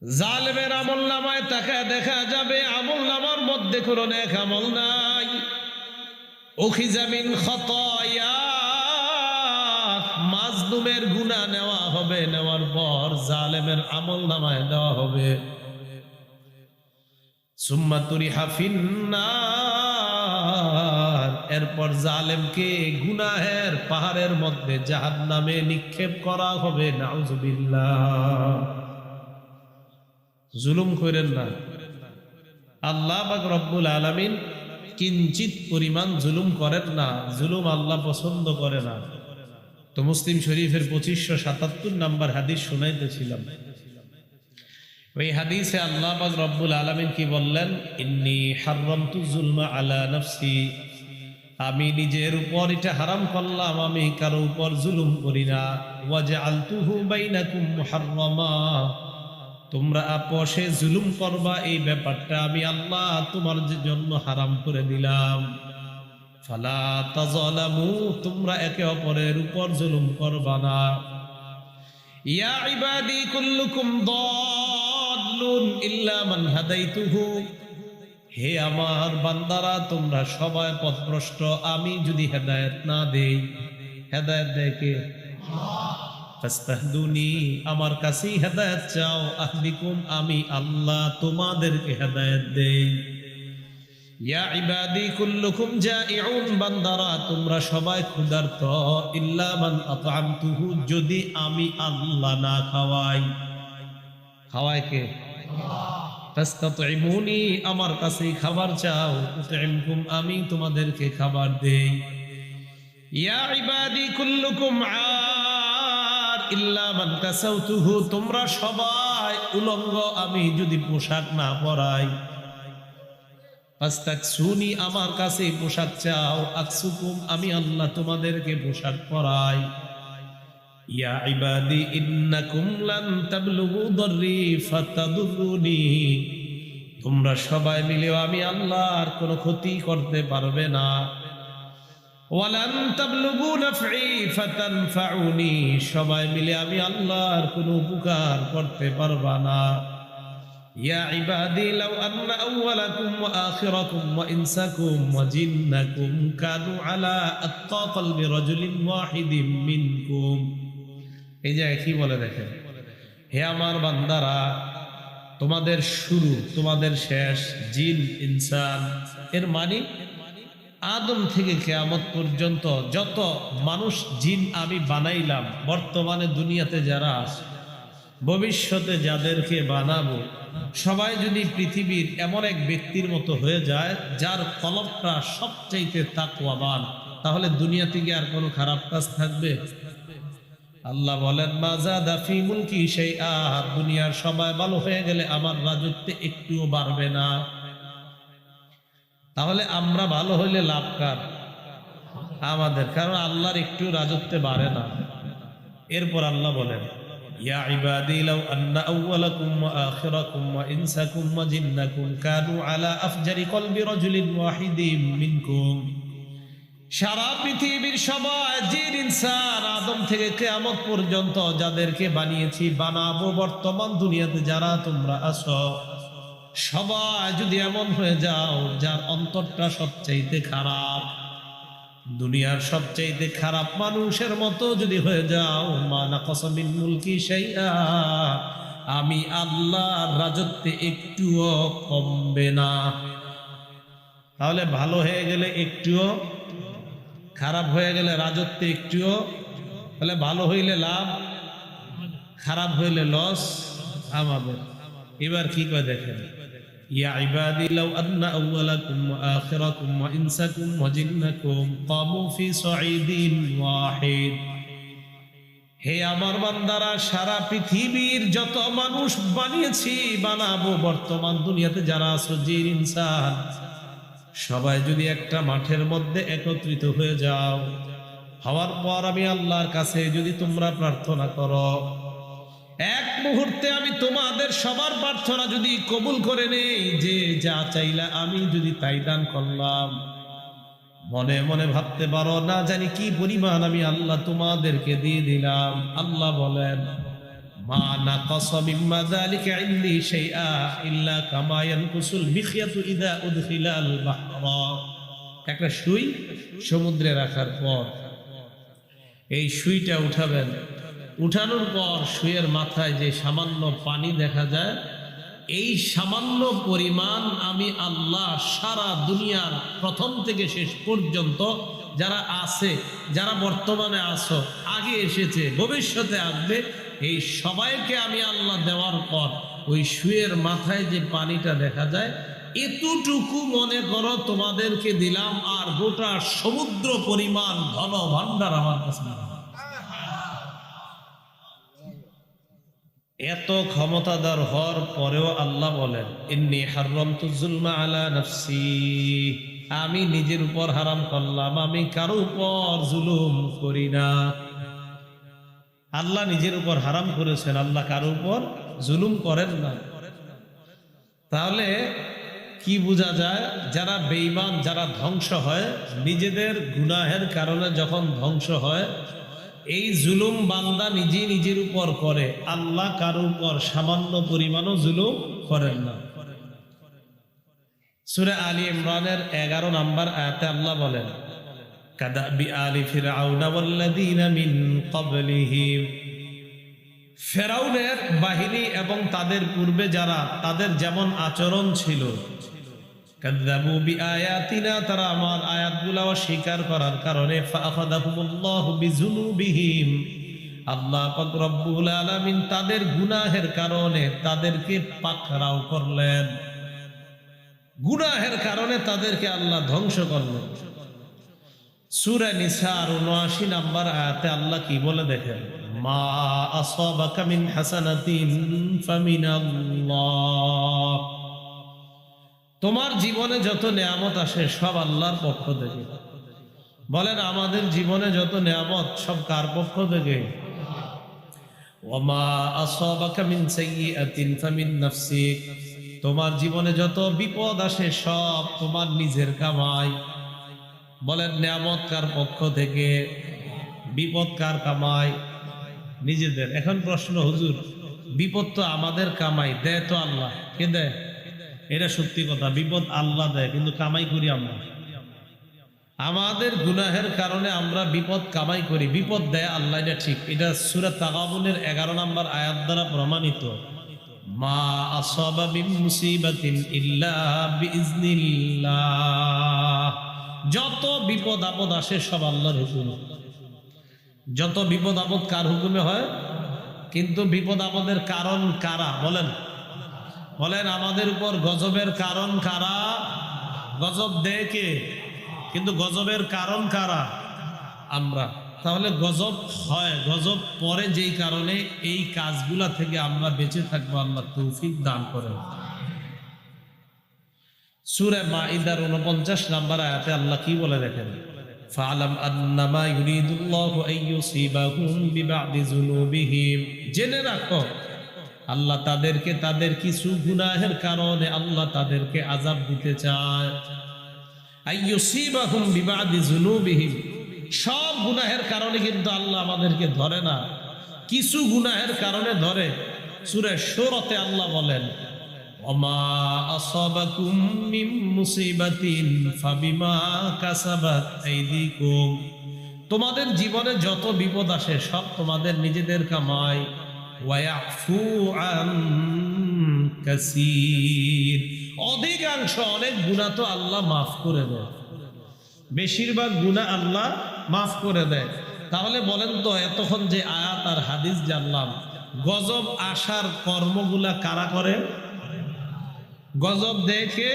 জালেমের আমলনামায় তাকায় দেখা যাবে আমলনামার মধ্যে কোনো নেক আমল নাই। উখিযা মিন খাতায়া, মাজলুমের গুনাহ নেওয়া হবে, নেওয়ার পর জালেমের আমলনামায় দেওয়া হবে। সুম্মা তুরিহা ফিন্নার, এরপর জালেমকে গুনাহের পাহাড়ের মধ্যে জাহান্নামে নিক্ষেপ করা হবে। নাউজুবিল্লাহ। জুলুম করেন না, আল্লাহ পাক রব্বুল আলামিন কিঞ্চিত পরিমাণ জুলুম করেন না, জুলুম আল্লাহ পছন্দ করে না। তো মুসলিম শরীফের 2577 নম্বর হাদিস শুনাইতেছিলাম, ওই হাদিসে আল্লাহ পাক রব্বুল আলামিন কি বললেন, ইন্নী হাররামতু যুলমা আলা নাফসি, আমি নিজের উপর এটা হারাম করলাম, আমি কারো উপর জুলুম করি না। ওয়াজআলতুহু বাইনাকুম মুহাররামা, তোমরা আপোষে জুলুম করবা এই ব্যাপারটা আমি আল্লাহ তোমার জন্য হারাম করে দিলাম। ফালা তাযালামু, তোমরা একে অপরের উপর জুলুম করবা না। ইয়া ইবাদি কুল্লুকুম দাল্লুন ইল্লা মান হাদাইতুহু, হে আমার বান্দারা তোমরা সবাই পথভ্রষ্ট, আমি যদি হেদায়েত না দেই। হেদায়েত দেয় কে? ফাস্তাহদুনি, আমার কাছেই হেদায়েত চাও। আহদিকুম, আমি আল্লাহ তোমাদেরকে হেদায়েত দেই। ইয়া ইবাদি কুল্লুকুম জাইউন, বান্দারা তোমরা সবাই ক্ষুধার্ত। ইল্লা মান আতআমতুহু, যদি আমি আল্লাহ না খাওয়াই। খাওয়ায় কে? ফাস্তাতইমুনি, আমার কাছেই খাবার চাও। উতইমকুম, আমি তোমাদেরকে খাবার দেই। ইয়া ইবাদি কুল্লুকুম আর ইল্লা মান কাসাউতুহু, তোমরা সবাই উলঙ্গ, আমি যদি পোশাক না পরাই। ফাস্তাকসুনি, আমার কাছে পোশাক চাও। আকসুকুম, আমি আল্লাহ তোমাদেরকে পোশাক পরাই। ইয়া ইবাদি ইন্নাকুম লান তাবলুগু দাররি ফাতাদুরুনি, তোমরা সবাই মিলেও আমি আল্লাহর কোনো ক্ষতি করতে পারবে না। ওয়ালান তাবলুগু নাফঈ ফাতানফাউনি, সবাই মিলে আমি আল্লাহর কোনো উপকার করতে পারবা না। ইয়া ইবাদি লাউ আন্না আউওয়ালাকুম ওয়া আখিরাকুম ওয়া ইনসাকুম ওয়া জিন্নাকুম কানু আলা আত্তা কলবি রাজুলিন ওয়াহিদিন মিনকুম, এই যে কি বলে দেখেন, হে আমার বান্দারা, তোমাদের শুরু তোমাদের শেষ, জিন ইনসান, এর মানে আদম থেকে কিয়ামত পর্যন্ত যত মানুষ জিন আমি বানাইলাম, বর্তমানে দুনিয়াতে যারা আছে, ভবিষ্যতে যাদেরকে বানাবো, সবাই যদি পৃথিবীর এমন এক ব্যক্তির মতো হয়ে যায় যার কলবটা সবচাইতে তাকওয়াবান, তাহলে দুনিয়া থেকে আর কোনো খারাপ কাজ থাকবে? আল্লাহ বলেন, মা যাদা ফি মুলকি শাইআ, দুনিয়ার সবাই ভালো হয়ে গেলে আমার রাজত্বে একটুও বাড়বে না। তাহলে আমরা ভালো হইলে লাভ কার? আমাদের, কারণ আল্লাহর একটু রাজত্বে বাড়ে না। এরপর আল্লাহ বলেন, ইয়া ইবাদি লাউ আন্না আউওয়ালাকুম ওয়া আখিরাকুম ওয়া ইনসাকুম ওয়া জিন্নাকুম কানু আলা আফজারি কলবি রাজুলিন ওয়াহিদিন মিনকুম, সারা পৃথিবীর সবাই জিন ইনসান আদম থেকে কিয়ামত পর্যন্ত যাদেরকে বানিয়েছি বানাবো, বর্তমান দুনিয়াতে যারা তোমরা আছো, সবাই যদি এমন হয়ে যাও যার অন্তরটা সবচাইতে খারাপ, দুনিয়ার সবচাইতে খারাপ মানুষের মতো যদি হয়ে যাও, মা নাকাসা মিন মুলকি শাইআ, আমি আল্লাহর রাজত্বে একটুও কমবে না। তাহলে ভালো হয়ে গেলে একটুও, খারাপ হয়ে গেলে রাজত্বে একটুও, তাহলে ভালো হইলে লাভ, খারাপ হইলে লস আমাদের। এবার কি করে দেখেন, ইয়া ইবাদি লাউ আন্না আউওয়ালাকুম ওয়া আখিরাকুম ওয়া ইনসাকুম ওয়া জিন্নাকুম কামু ফি সাঈদিন ওয়াহিদ, হে আমার বান্দারা, সারা পৃথিবীর যত মানুষ বানিয়েছি বানাবো, বর্তমান দুনিয়াতে যারা আছো জিন ইনসান, সবাই যদি একটা মাঠের মধ্যে একত্রিত হয়ে যাও, হওয়ার পর আমি আল্লাহর কাছে যদি তোমরা প্রার্থনা করো, এক মুহূর্তে আমি তোমাদের সবার প্রার্থনা যদি কবুল করে নেই, যে যা চাইলা আমি যদি তাই দান করলাম, মনে মনে ভাবতে পারো না জানি কি পরিমাণ আমি আল্লাহ তোমাদেরকে দিয়ে দিলাম। আল্লাহ বলেন, মা নাকাসা মিম্মা যালিকা ইনদি শাইআ ইল্লা কামা ইয়ানকুসুল মিখয়াতু ইযা উদখিলাল বাহরা, একটা সুই সমুদ্রে রাখার পর এই সুইটা উঠাবেন, উঠানোর পর সুইয়ের মাথায় যে সামান্য পানি দেখা যায়, এই সামান্য পরিমাণ আমি আল্লাহ সারা দুনিয়ার প্রথম থেকে শেষ পর্যন্ত যারা আছে, যারা বর্তমানে আছো, আগে এসেছে, ভবিষ্যতে আসবে, এই সবাইকে আমি আল্লাহ দেওয়ার পর ওই সুয়ের মাথায় যে পানিটা দেখা যায়, এতটুকু মনে করো তোমাদেরকে দিলাম, আর গোটা সমুদ্র পরিমাণ ধন ভান্ডার আমার কাছে। এত ক্ষমতাধর হওয়ার পরেও আল্লাহ বলেন, ইন্নী হাররামতু যুলমা আলা নাফসি, আমি নিজের উপর হারাম করলাম, আমি কারো উপর জুলুম করি না। আল্লাহ নিজের উপর হারাম করেছেন, আল্লাহ কারো উপর জুলুম করেন না। তাহলে কি বোঝা যায়? যারা বেঈমান, যারা ধ্বংস হয় নিজেদের গুনাহের কারণে, যখন ধ্বংস হয়, এই জুলুম বান্দা নিজে নিজের উপর করে, আল্লাহ কারো উপর সামান্য পরিমাণও জুলুম করেন না। সূরা আলী ইমরানের 11 নম্বর আয়াতে আল্লাহ বলেন, কাদাবি আলি ফিরআউনা ওয়াল্লাযীনা মিন ক্বাবলিহিম, ফেরাউনের বাহিনী এবং তাদের পূর্বে যারা, তাদের যেমন আচরণ ছিল। কাযযাবু বিআয়াতিনা, তারা আমার আয়াতগুলো অস্বীকার করার কারণে ফাআখাযাহুমুল্লাহু বিযুনুবিহিম, আল্লাহ পাক রব্বুল আলামিন তাদের গুনাহের কারণে তাদেরকে পাকড়াও করলেন, গুনাহের কারণে তাদেরকে আল্লাহ ধ্বংস করলেন। সূরা নিসার ৭৯ নম্বর আয়াতে আল্লাহ কি বলে দেখেন, মা আসাবাকা মিন হাসানাতিন ফামিনাল্লাহ, তোমার জীবনে যত নেয়ামত আসে সব আল্লাহর পক্ষ থেকে। বলেন, আমাদের জীবনে যত নেয়ামত সব কার পক্ষ থেকে? ওয়ামা আসাবাকা মিন সাইয়্যাতিন ফামিন নাফসিক, তোমার জীবনে যত বিপদ আসে সব তোমার নিজের কামাই। বলেন, নেয়ামত কার পক্ষ থেকে, বিপদ কার কামাই? নিজেদের। এখন প্রশ্ন, হুজুর বিপদ তো আমাদের কামাই, দেয় তো আল্লাহ। কে দেয়? এটা সত্যি কথা, বিপদ আল্লাহ দেয়, কিন্তু কামাই করি আমরা। আমাদের গুনাহের কারণে আমরা বিপদ কামাই করি, বিপদ দেয় আল্লাহ, এটা ঠিক। এটা সূরা তাগাবুনের 11 নম্বর আয়াত দ্বারা প্রমাণিত। মা আসাবা মিন মুসিবাতিন ইল্লা বিইজনিল্লাহ, যত বিপদ আপদ আসে সব আল্লাহর হুকুমে। যত বিপদ আপদ কার হুকুমে হয়? কিন্তু বিপদ আপদের কারণ কারা? বলেন, বলেন, আমাদের উপর গজবের কারণ কারা? গজব দেয় কে? কিন্তু গজবের কারণ কারা? আমরা। তাহলে গজব হয়, গজব পরে যেই কারণে, এই কাজগুলা থেকে আমরা বেঁচে থাকবো, আল্লাহ তৌফিক দান করেন। সূরা মাঈদার 49 নম্বর আয়াতে আল্লাহ কি বলে দেখেন, ফাআলাম আন্নামা ইউরিদুল্লাহু আইয়ুসিবাহুম বিবাদি যুনুবিহিম, জেনে রাখো আল্লাহ তাদেরকে তাদের কিছু গুনাহের কারণে আল্লাহ তাদেরকে আযাব দিতে চায়। আইয়ুসিবাহুম বিবাদি যুনুবিহিম, সব গুনাহের কারণে কিন্তু আল্লাহ আমাদেরকে ধরে না, কিছু গুনাহের কারণে ধরে। সূরা শূরাতে আল্লাহ বলেন, ওমা আসাবাকুম মিন মুসিবাতিন ফাবিমা কাসাবাত আইদিকুম, তোমাদের জীবনে যত বিপদ আসে সব তোমাদের নিজেদের কামাই। ওয়ায়াফু আন কাসীর, অধিকাংশ অনেক গুনাহ তো আল্লাহ মাফ করে দেয়, বেশিরভাগ গুনাহ আল্লাহ মাফ করে দেয়। তাহলে বলেন তো, এতক্ষণ যে আয়াত আর হাদিস জানলাম, গজব আসার কর্মগুলা কারা করে? গজব দেখে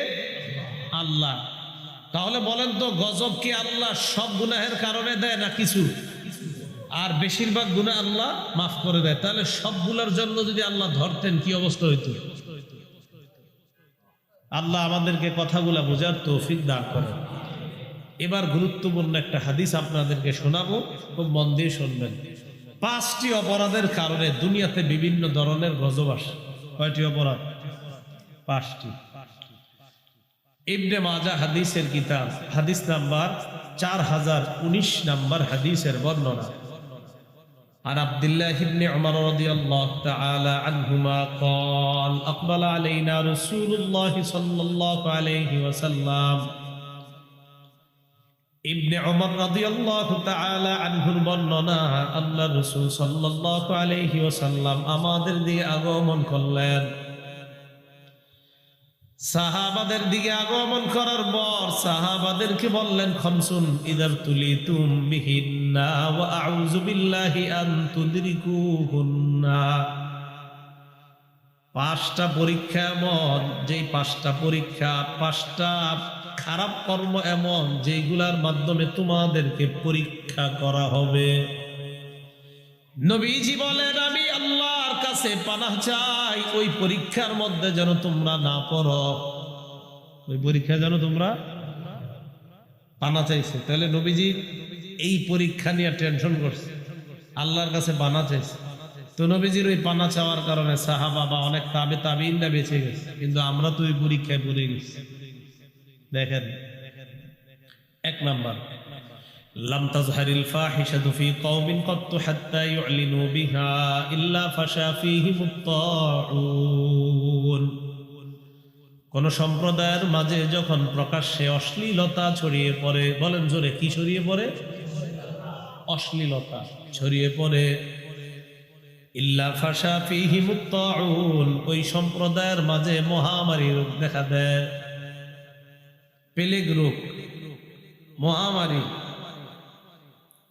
আল্লাহ। তাহলে বলেন তো, গজব কি আল্লাহ সব গুনাহের কারণে দেয় না কিছু? আর বেশিরভাগ গুনাহ আল্লাহ মাফ করে দেয়। তাহলে সবগুলোর জন্য যদি আল্লাহ ধরতেন কি অবস্থা হইতো? আল্লাহ আমাদেরকে কথাগুলা বোঝার তৌফিক দান করেন। এবার গুরুত্বপূর্ণ একটা হাদিস আপনাদেরকে শোনাবো, খুব মন দিয়ে শুনবেন। 5টি অপরাধের কারণে দুনিয়াতে বিভিন্ন ধরনের গজব আসে। কয়টি অপরাধ? 5টি। ইবনে মাজাহ হাদিসের কিতাব, হাদিস নাম্বার 4019 নাম্বার হাদিসের বর্ণনা। عن عبد الله بن عمر رضي الله تعالى عنهما قال أقبل علينا رسول الله صلى الله عليه وسلم। ইবনে উমর রাদিয়াল্লাহু তাআলা আনহুর বর্ণনা, আল্লাহ রাসূল সাল্লাল্লাহু আলাইহি ওয়াসাল্লাম আমাদের দিকে আগমন করলেন। সাহাবাদের দিকে আগমন করার পর সাহাবাদেরকে বললেন, খামসুন ইদার তুলিতুম বিহিন্না ওয়া আউযু বিল্লাহি আন তুদরিকুহুন্না। 5টা পরীক্ষা এমন, যেই 5টা পরীক্ষা, 5টা খারাপ কর্ম এমন যেগুলার মাধ্যমে তোমাদেরকে পরীক্ষা করা হবে। নবীজি বলেন আমি আল্লাহর কাছে পানাহ চাই ওই পরীক্ষার মধ্যে যেন তোমরা না পড়ো, ওই পরীক্ষা যেন তোমরা পানা চাইছে। তাহলে নবীজি এই পরীক্ষা নিয়ে টেনশন করছে, আল্লাহর কাছে পানা চাইছে। তো নবীজির ওই পানা চাওয়ার কারণে সাহাবা বা অনেক তাবিঈনরা বেঁচে গেছে, কিন্তু আমরা তো ওই পরীক্ষায় পড়ে গেছি। দেখেন, এক নাম্বার, লাম তাজহারিল ফাহিশাতু ফি কওমিন ক্বাত্তু হাত্তা ইউ'লিনু বিহা ইল্লা ফাশা ফীহিমুত তাউন। কোন সম্প্রদায়ের মাঝে যখন প্রকাশ্যে অশ্লীলতা ছড়িয়ে পড়ে, বলেন জোরে, কি ছড়িয়ে পড়ে? অশ্লীলতা ছড়িয়ে পড়ে, ইল্লা ফাশা ফীহিমুত তাউন, ওই সম্প্রদায়ের মাঝে মহামারী রোগ দেখা দেয়, প্লেগ রোগ, মহামারী,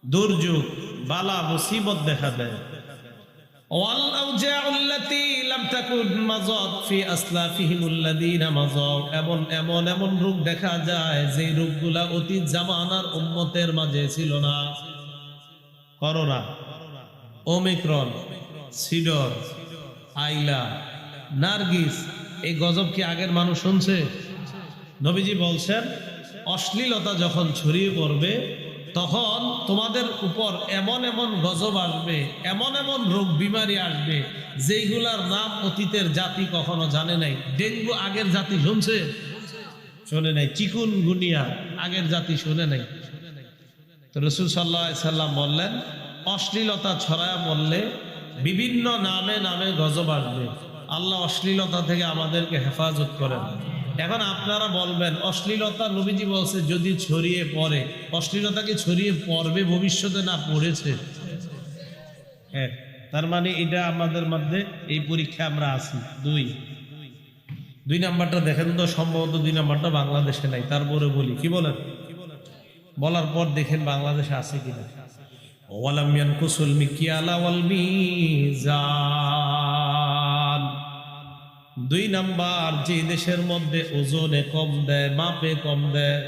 দুর্যোগ, বালা মুসিবত দেখা দেয়। ওয়াল আউজাউল্লাতী লাম তাকুন মাযাত ফি আসলাফিহিমুল্লাযীনা মাযাউ, এমন রোগ দেখা যায় যে রোগগুলা অতীত জামানার উম্মতের মাঝে ছিল না। করোনা, ওমিক্রন, সিডর, আইলা, নার্গিস, এই গজব কি আগের মানুষ শুনছে? নবীজি বলছেন অশ্লীলতা যখন ছড়িয়ে পড়বে তখন তোমাদের উপর এমন গজব আসবে, এমন রোগ বিমারি আসবে যেইগুলার নাম অতীতের জাতি কখনো জানে নাই। ডেঙ্গু আগের জাতি শুনছে? শোনে নাই। চিকুনগুনিয়া আগের জাতি শুনে নাই। তো রাসূল সাল্লাল্লাহু আলাইহি সাল্লাম বললেন অশ্লীলতা ছড়ায় বললে বিভিন্ন নামে গজব আসবে। আল্লাহ অশ্লীলতা থেকে আমাদেরকে হেফাজত করেন। এখন আপনারা বলবেন অশ্লীলতা নবীজি বলছে যদি ছড়িয়ে পড়ে, অশ্লীলতা কি ছড়িয়ে পড়বে ভবিষ্যতে, না পড়েছে? হ্যাঁ, তার মানে এটা আমাদের মধ্যে এই পরীক্ষা আমরা আছি। দুই নাম্বারটা দেখেন তো, সম্ভবত 2 নাম্বারটা বাংলাদেশে নাই, তারপরে বলি, কি বলেন? বলার পর দেখেন বাংলাদেশে আছে কিনা। ওয়ালাম ইয়ানকুসুল মিকিয়ালা ওয়াল মিজান, 2 নাম্বার, যে দেশের মধ্যে ওজনে কম দেয়, মাপে কম দেয়।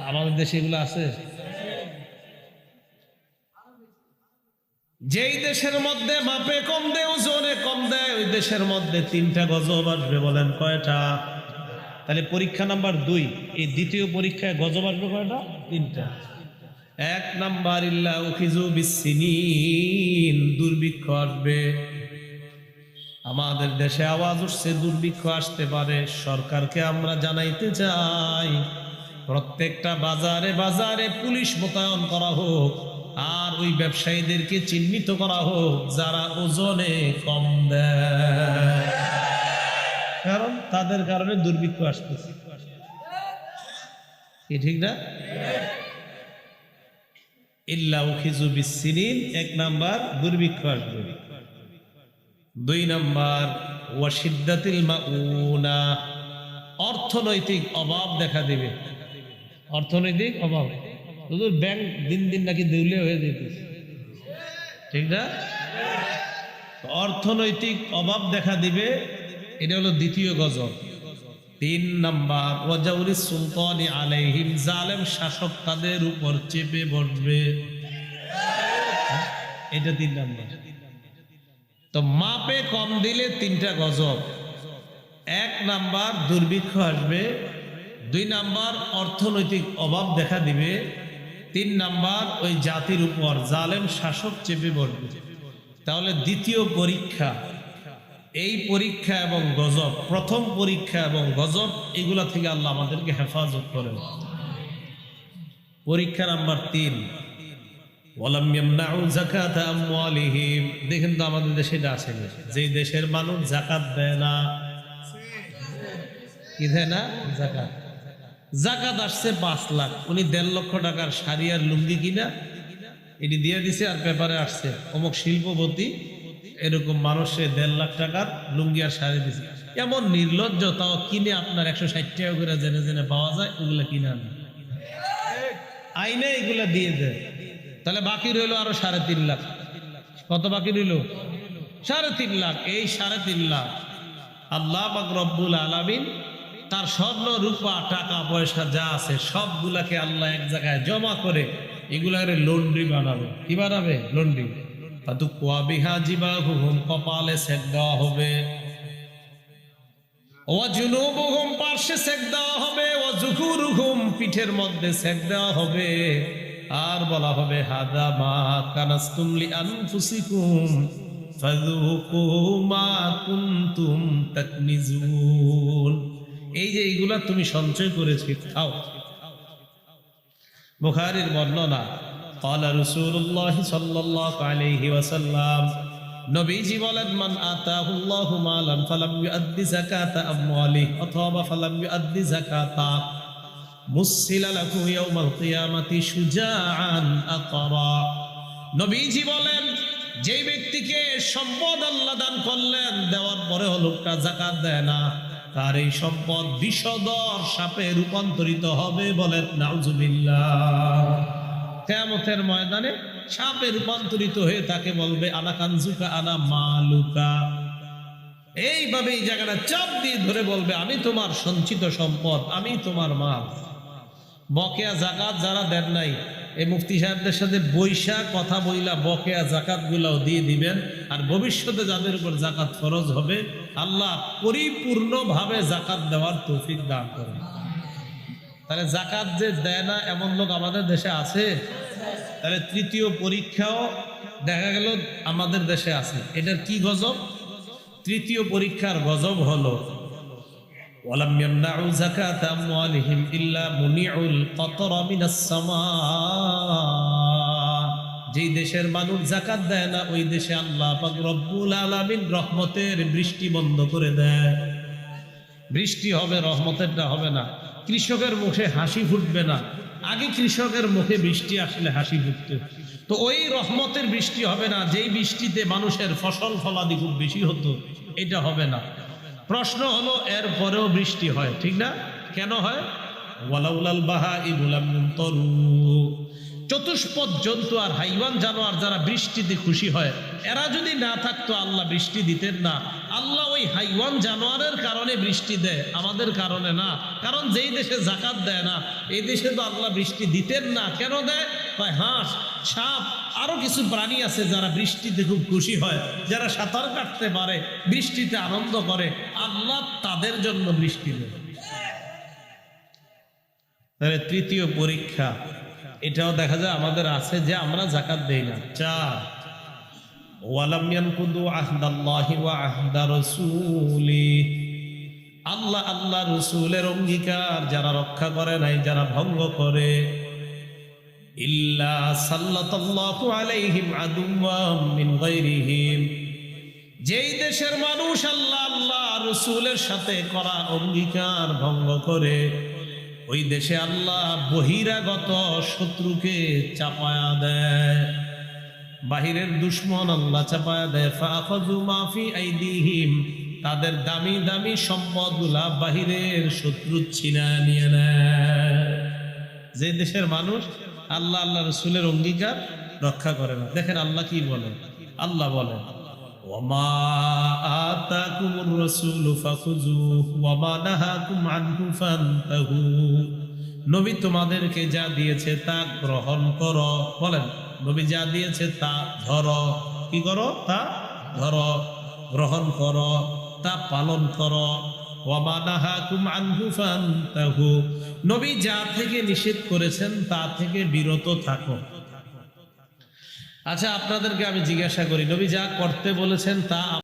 আমাদের দেশে এগুলো আছে? যেই দেশের মধ্যে মাপে কম দেয়, ওজনে কম দেয়, ওই দেশের মধ্যে 3টা গজব আসবে। বলেন কয়টা? তাহলে পরীক্ষা নাম্বার 2, এই দ্বিতীয় পরীক্ষায় গজব আসবে কয়টা? 3টা। 1 নাম্বার, ইল্লা উখিযু বিসসিনিন, দুর্ভিক্ষ আসবে। আমাদের দেশে আওয়াজ উঠছে দুর্ভিক্ষ আসতে পারে। সরকারকে আমরা জানাইতে চাই প্রত্যেকটা বাজারে পুলিশ মোতায়েন করা হোক, আর ওই ব্যবসায়ীদেরকে চিহ্নিত করা হোক যারা ওজনে কম দেয়, কারণ তাদের কারণে দুর্ভিক্ষ আসতেছে। কি ঠিক না? ইল্লা উখিযু বিসসিনিন, 1 নাম্বার, দুর্ভিক্ষ আসবে। 2 নাম্বার, ওয়াশিদ্দাতিল মাউনা, অর্থনৈতিক অভাব দেখা দিবে। অর্থনৈতিক অভাব, শুধু ব্যাংক দিন নাকি দেউলিয়া হয়ে যেতেছে, ঠিক না? অর্থনৈতিক অভাব দেখা দিবে, এটা হলো দ্বিতীয় গজব। 3 নাম্বার, ওয়াজাউরিস সুলতানি আলাইহিম, জালেম শাসক তাদের উপর চেপে বসবে, এটা 3 নাম্বার। তো মাপে কম দিলে 3টা গজব। 1 নাম্বার, দুর্ভিক্ষ আসবে। 2 নাম্বার, অর্থনৈতিক অভাব দেখা দিবে। 3 নাম্বার, ওই জাতির উপর জালেম শাসক চেপে বসবে। তাহলে দ্বিতীয় পরীক্ষা, এই পরীক্ষা এবং গজব, প্রথম পরীক্ষা এবং গজব, এগুলা থেকে আল্লাহ আমাদেরকে হেফাজত করেন। পরীক্ষা নাম্বার 3, ওয়ালাম ইয়ামনাউ যাকাতা আমওয়ালিহিম, দেখেন তো আমাদের দেশে এটা আছে না, যে দেশের মানুষ যাকাত দেয় না। কি দেয় না? যাকাত আসছে 5 লাখ, উনি 1.5 লক্ষ টাকার শাড়ি আর লুঙ্গি কিনা এটি দিয়ে দিছে, আর পেপারে আসছে অমুক শিল্পপতি এরকম মানুষে 1.5 লাখ টাকার লুঙ্গি আর শাড়ি দিছে। এমন নির্লজ্জ, তাও কিনে আপনার 160 টাকা করে জেনে পাওয়া যায়, ওগুলা কিনে আনে, আইনে এগুলা দিয়ে দেয়। তাহলে বাকি রইল আরো 3.5 লাখ। কত বাকি রইল? 3.5 লাখ। এই 3.5 লাখ আল্লাহ পাক রব্বুল আলামিন তার স্বর্ণ রূপা টাকা পয়সা যা আছে সবগুলাকে আল্লাহ এক জায়গায় জমা করে এগুলারে লন্ড্রি বানাবে। কি বানাবে? লন্ড্রি। ফাতুকুয়া বিহা জিবাহুহুম, কপালে সেক দেওয়া হবে। ওয়া জুনুবুহুম, পার্শ্বে সেক দেওয়া হবে। ওয়া যুকুরুহুম, পিঠের মধ্যে সেক দেওয়া হবে। আর বলা হবে হাদা মা কানাস্তুম লিআনফুসিকুম ফাযুকু মা কুনতুম তাকনিজুন। এই যে এইগুলা তুমি সঞ্চয় করেছি, খাও। বুখারীর বর্ণনা, ক্বালা রাসূলুল্লাহ সাল্লাল্লাহু আলাইহি ওয়াসাল্লাম, নবীজি বলেন, মান আতাহুল্লাহু মালান ফালাম ইউআদ্দি যাকাতা আমওয়ালিহি অথবা ফালাম ইউআদ্দি যাকাতা মুসিলা লাহু ইয়াউমাল কিয়ামাতি শুজাআন আকরা। নবীজি বলেন, যেই ব্যক্তিকে সম্পদ আল্লাহ দান করলেন, দেওয়ার পরে লোকটা যাকাত দেয় না, তার এই সম্পদ বিষধর সাপে রূপান্তরিত হবে। বলেন নাউজুবিল্লাহ। কিয়ামতের ময়দানে সাপে রূপান্তরিত হয়ে তাকে বলবে আনা কানজুকা আনা মালুকা। এইভাবে এই জায়গাটা চাপ দিয়ে ধরে বলবে, আমি তোমার সঞ্চিত সম্পদ, আমি তোমার মাল। বকেয়া যাকাত যারা দেন নাই, এই মুফতি সাহেবদের সাথে বৈশা কথা বইলা বকেয়া যাকাত গুলাও দিয়ে দিবেন। আর ভবিষ্যতে যাদের উপর যাকাত ফরজ হবে, আল্লাহ পরিপূর্ণভাবে যাকাত দেওয়ার তৌফিক দান করেন। তাহলে যাকাত যে দেয় না এমন লোক আমাদের দেশে আছে। তাহলে তৃতীয় পরীক্ষাও দেখা গেল আমাদের দেশে আছে। এটার কি গজব? তৃতীয় পরীক্ষার গজব হলো ওয়ালাম ইয়ামনাউ যাকাতা আমওয়ালিহিম ইল্লা মুনিউল কতরা মিনাস সামা। যেই দেশের মানুষ যাকাত দেয় না, ওই দেশে আল্লাহ পাক রব্বুল আলামিন রহমতের বৃষ্টি বন্ধ করে দেয়। বৃষ্টি হবে, রহমতেরটা হবে না। কৃষকের মুখে হাসি ফুটবে না। আগে কৃষকের মুখে বৃষ্টি আসলে হাসি ফুটত, তো ওই রহমতের বৃষ্টি হবে না। যেই বৃষ্টিতে মানুষের ফসল ফলাদি খুব বেশি হতো, এটা হবে না। প্রশ্ন হলো, এর পরেও বৃষ্টি হয়, ঠিক না? কেন হয়? ওয়ালাউলাল বাহাইমু লাম ইউমতারু। চতুষ্পদ জন্তু আর হাইওয়ান জানোয়ার যারা বৃষ্টিতে খুশি হয়, এরা যদি না থাকতো আল্লাহ বৃষ্টি দিতেন না। আল্লাহ ওই হাইওয়ান জানোয়ারের কারণে বৃষ্টি দেয়, আমাদের কারণে না। কারণ যেই দেশে যাকাত দেয় না, এই দেশে তো আল্লাহ বৃষ্টি দিতেন না। কেন দেয়? হাঁস, সাপ, আরো কিছু প্রাণী আছে যারা বৃষ্টিতে খুব খুশি হয়, যারা সাঁতার কাটতে পারে, বৃষ্টিতে আনন্দ করে, আল্লাহ তাদের জন্য বৃষ্টি দেয়। তাহলে তৃতীয় পরীক্ষা এটাও দেখা যায় আমাদের আছে যে আমরা যাকাত দেই না। 4, ওয়ালাম ইয়ানকুদু আহদাল্লাহি ওয়া আহদা রাসূলি। আল্লাহ রাসূলের অঙ্গীকার যারা রক্ষা করে নাই, যারা ভঙ্গ করে, ইল্লা সাল্লাতাল্লাহু আলাইহিম আদুওয়াম মিন গায়রিহিম। যেই দেশের মানুষ আল্লাহ রাসূলের সাথে করা অঙ্গীকার ভঙ্গ করে, ওই দেশে আল্লাহ বহিরাগত শত্রুকে চাপায়া দেয়। বাহিরের দুশ্মন আল্লাহ চাপায়া দেয়। ফাআখাযু মা ফি আইদিহিম, তাদের দামি দামি সম্পদগুলা বাহিরের শত্রু ছিনায় নিয়ে নেয়। যে দেশের মানুষ আল্লাহ রাসূলের অঙ্গীকার রক্ষা করে না। দেখেন আল্লাহ কি বলেন। আল্লাহ বলেন, ওয়ামা আতাকুমুর রাসূলু ফাখুযুহু ওয়ামা নাহাকুম আনহু ফান্তাহু। নবী তোমাদেরকে যা দিয়েছে তা গ্রহণ করো। বলেন, নবী যা দিয়েছে তা ধরো। কি করো? তা ধরো, গ্রহণ করো, তা পালন করো। ওয়ামা নাহাকুম আনহু ফান্তাহু, নবী যা থেকে নিষেধ করেছেন তা থেকে বিরত থাকো। আচ্ছা, আপনাদেরকে আমি জিজ্ঞাসা করি, নবী যা করতে বলেছেন তা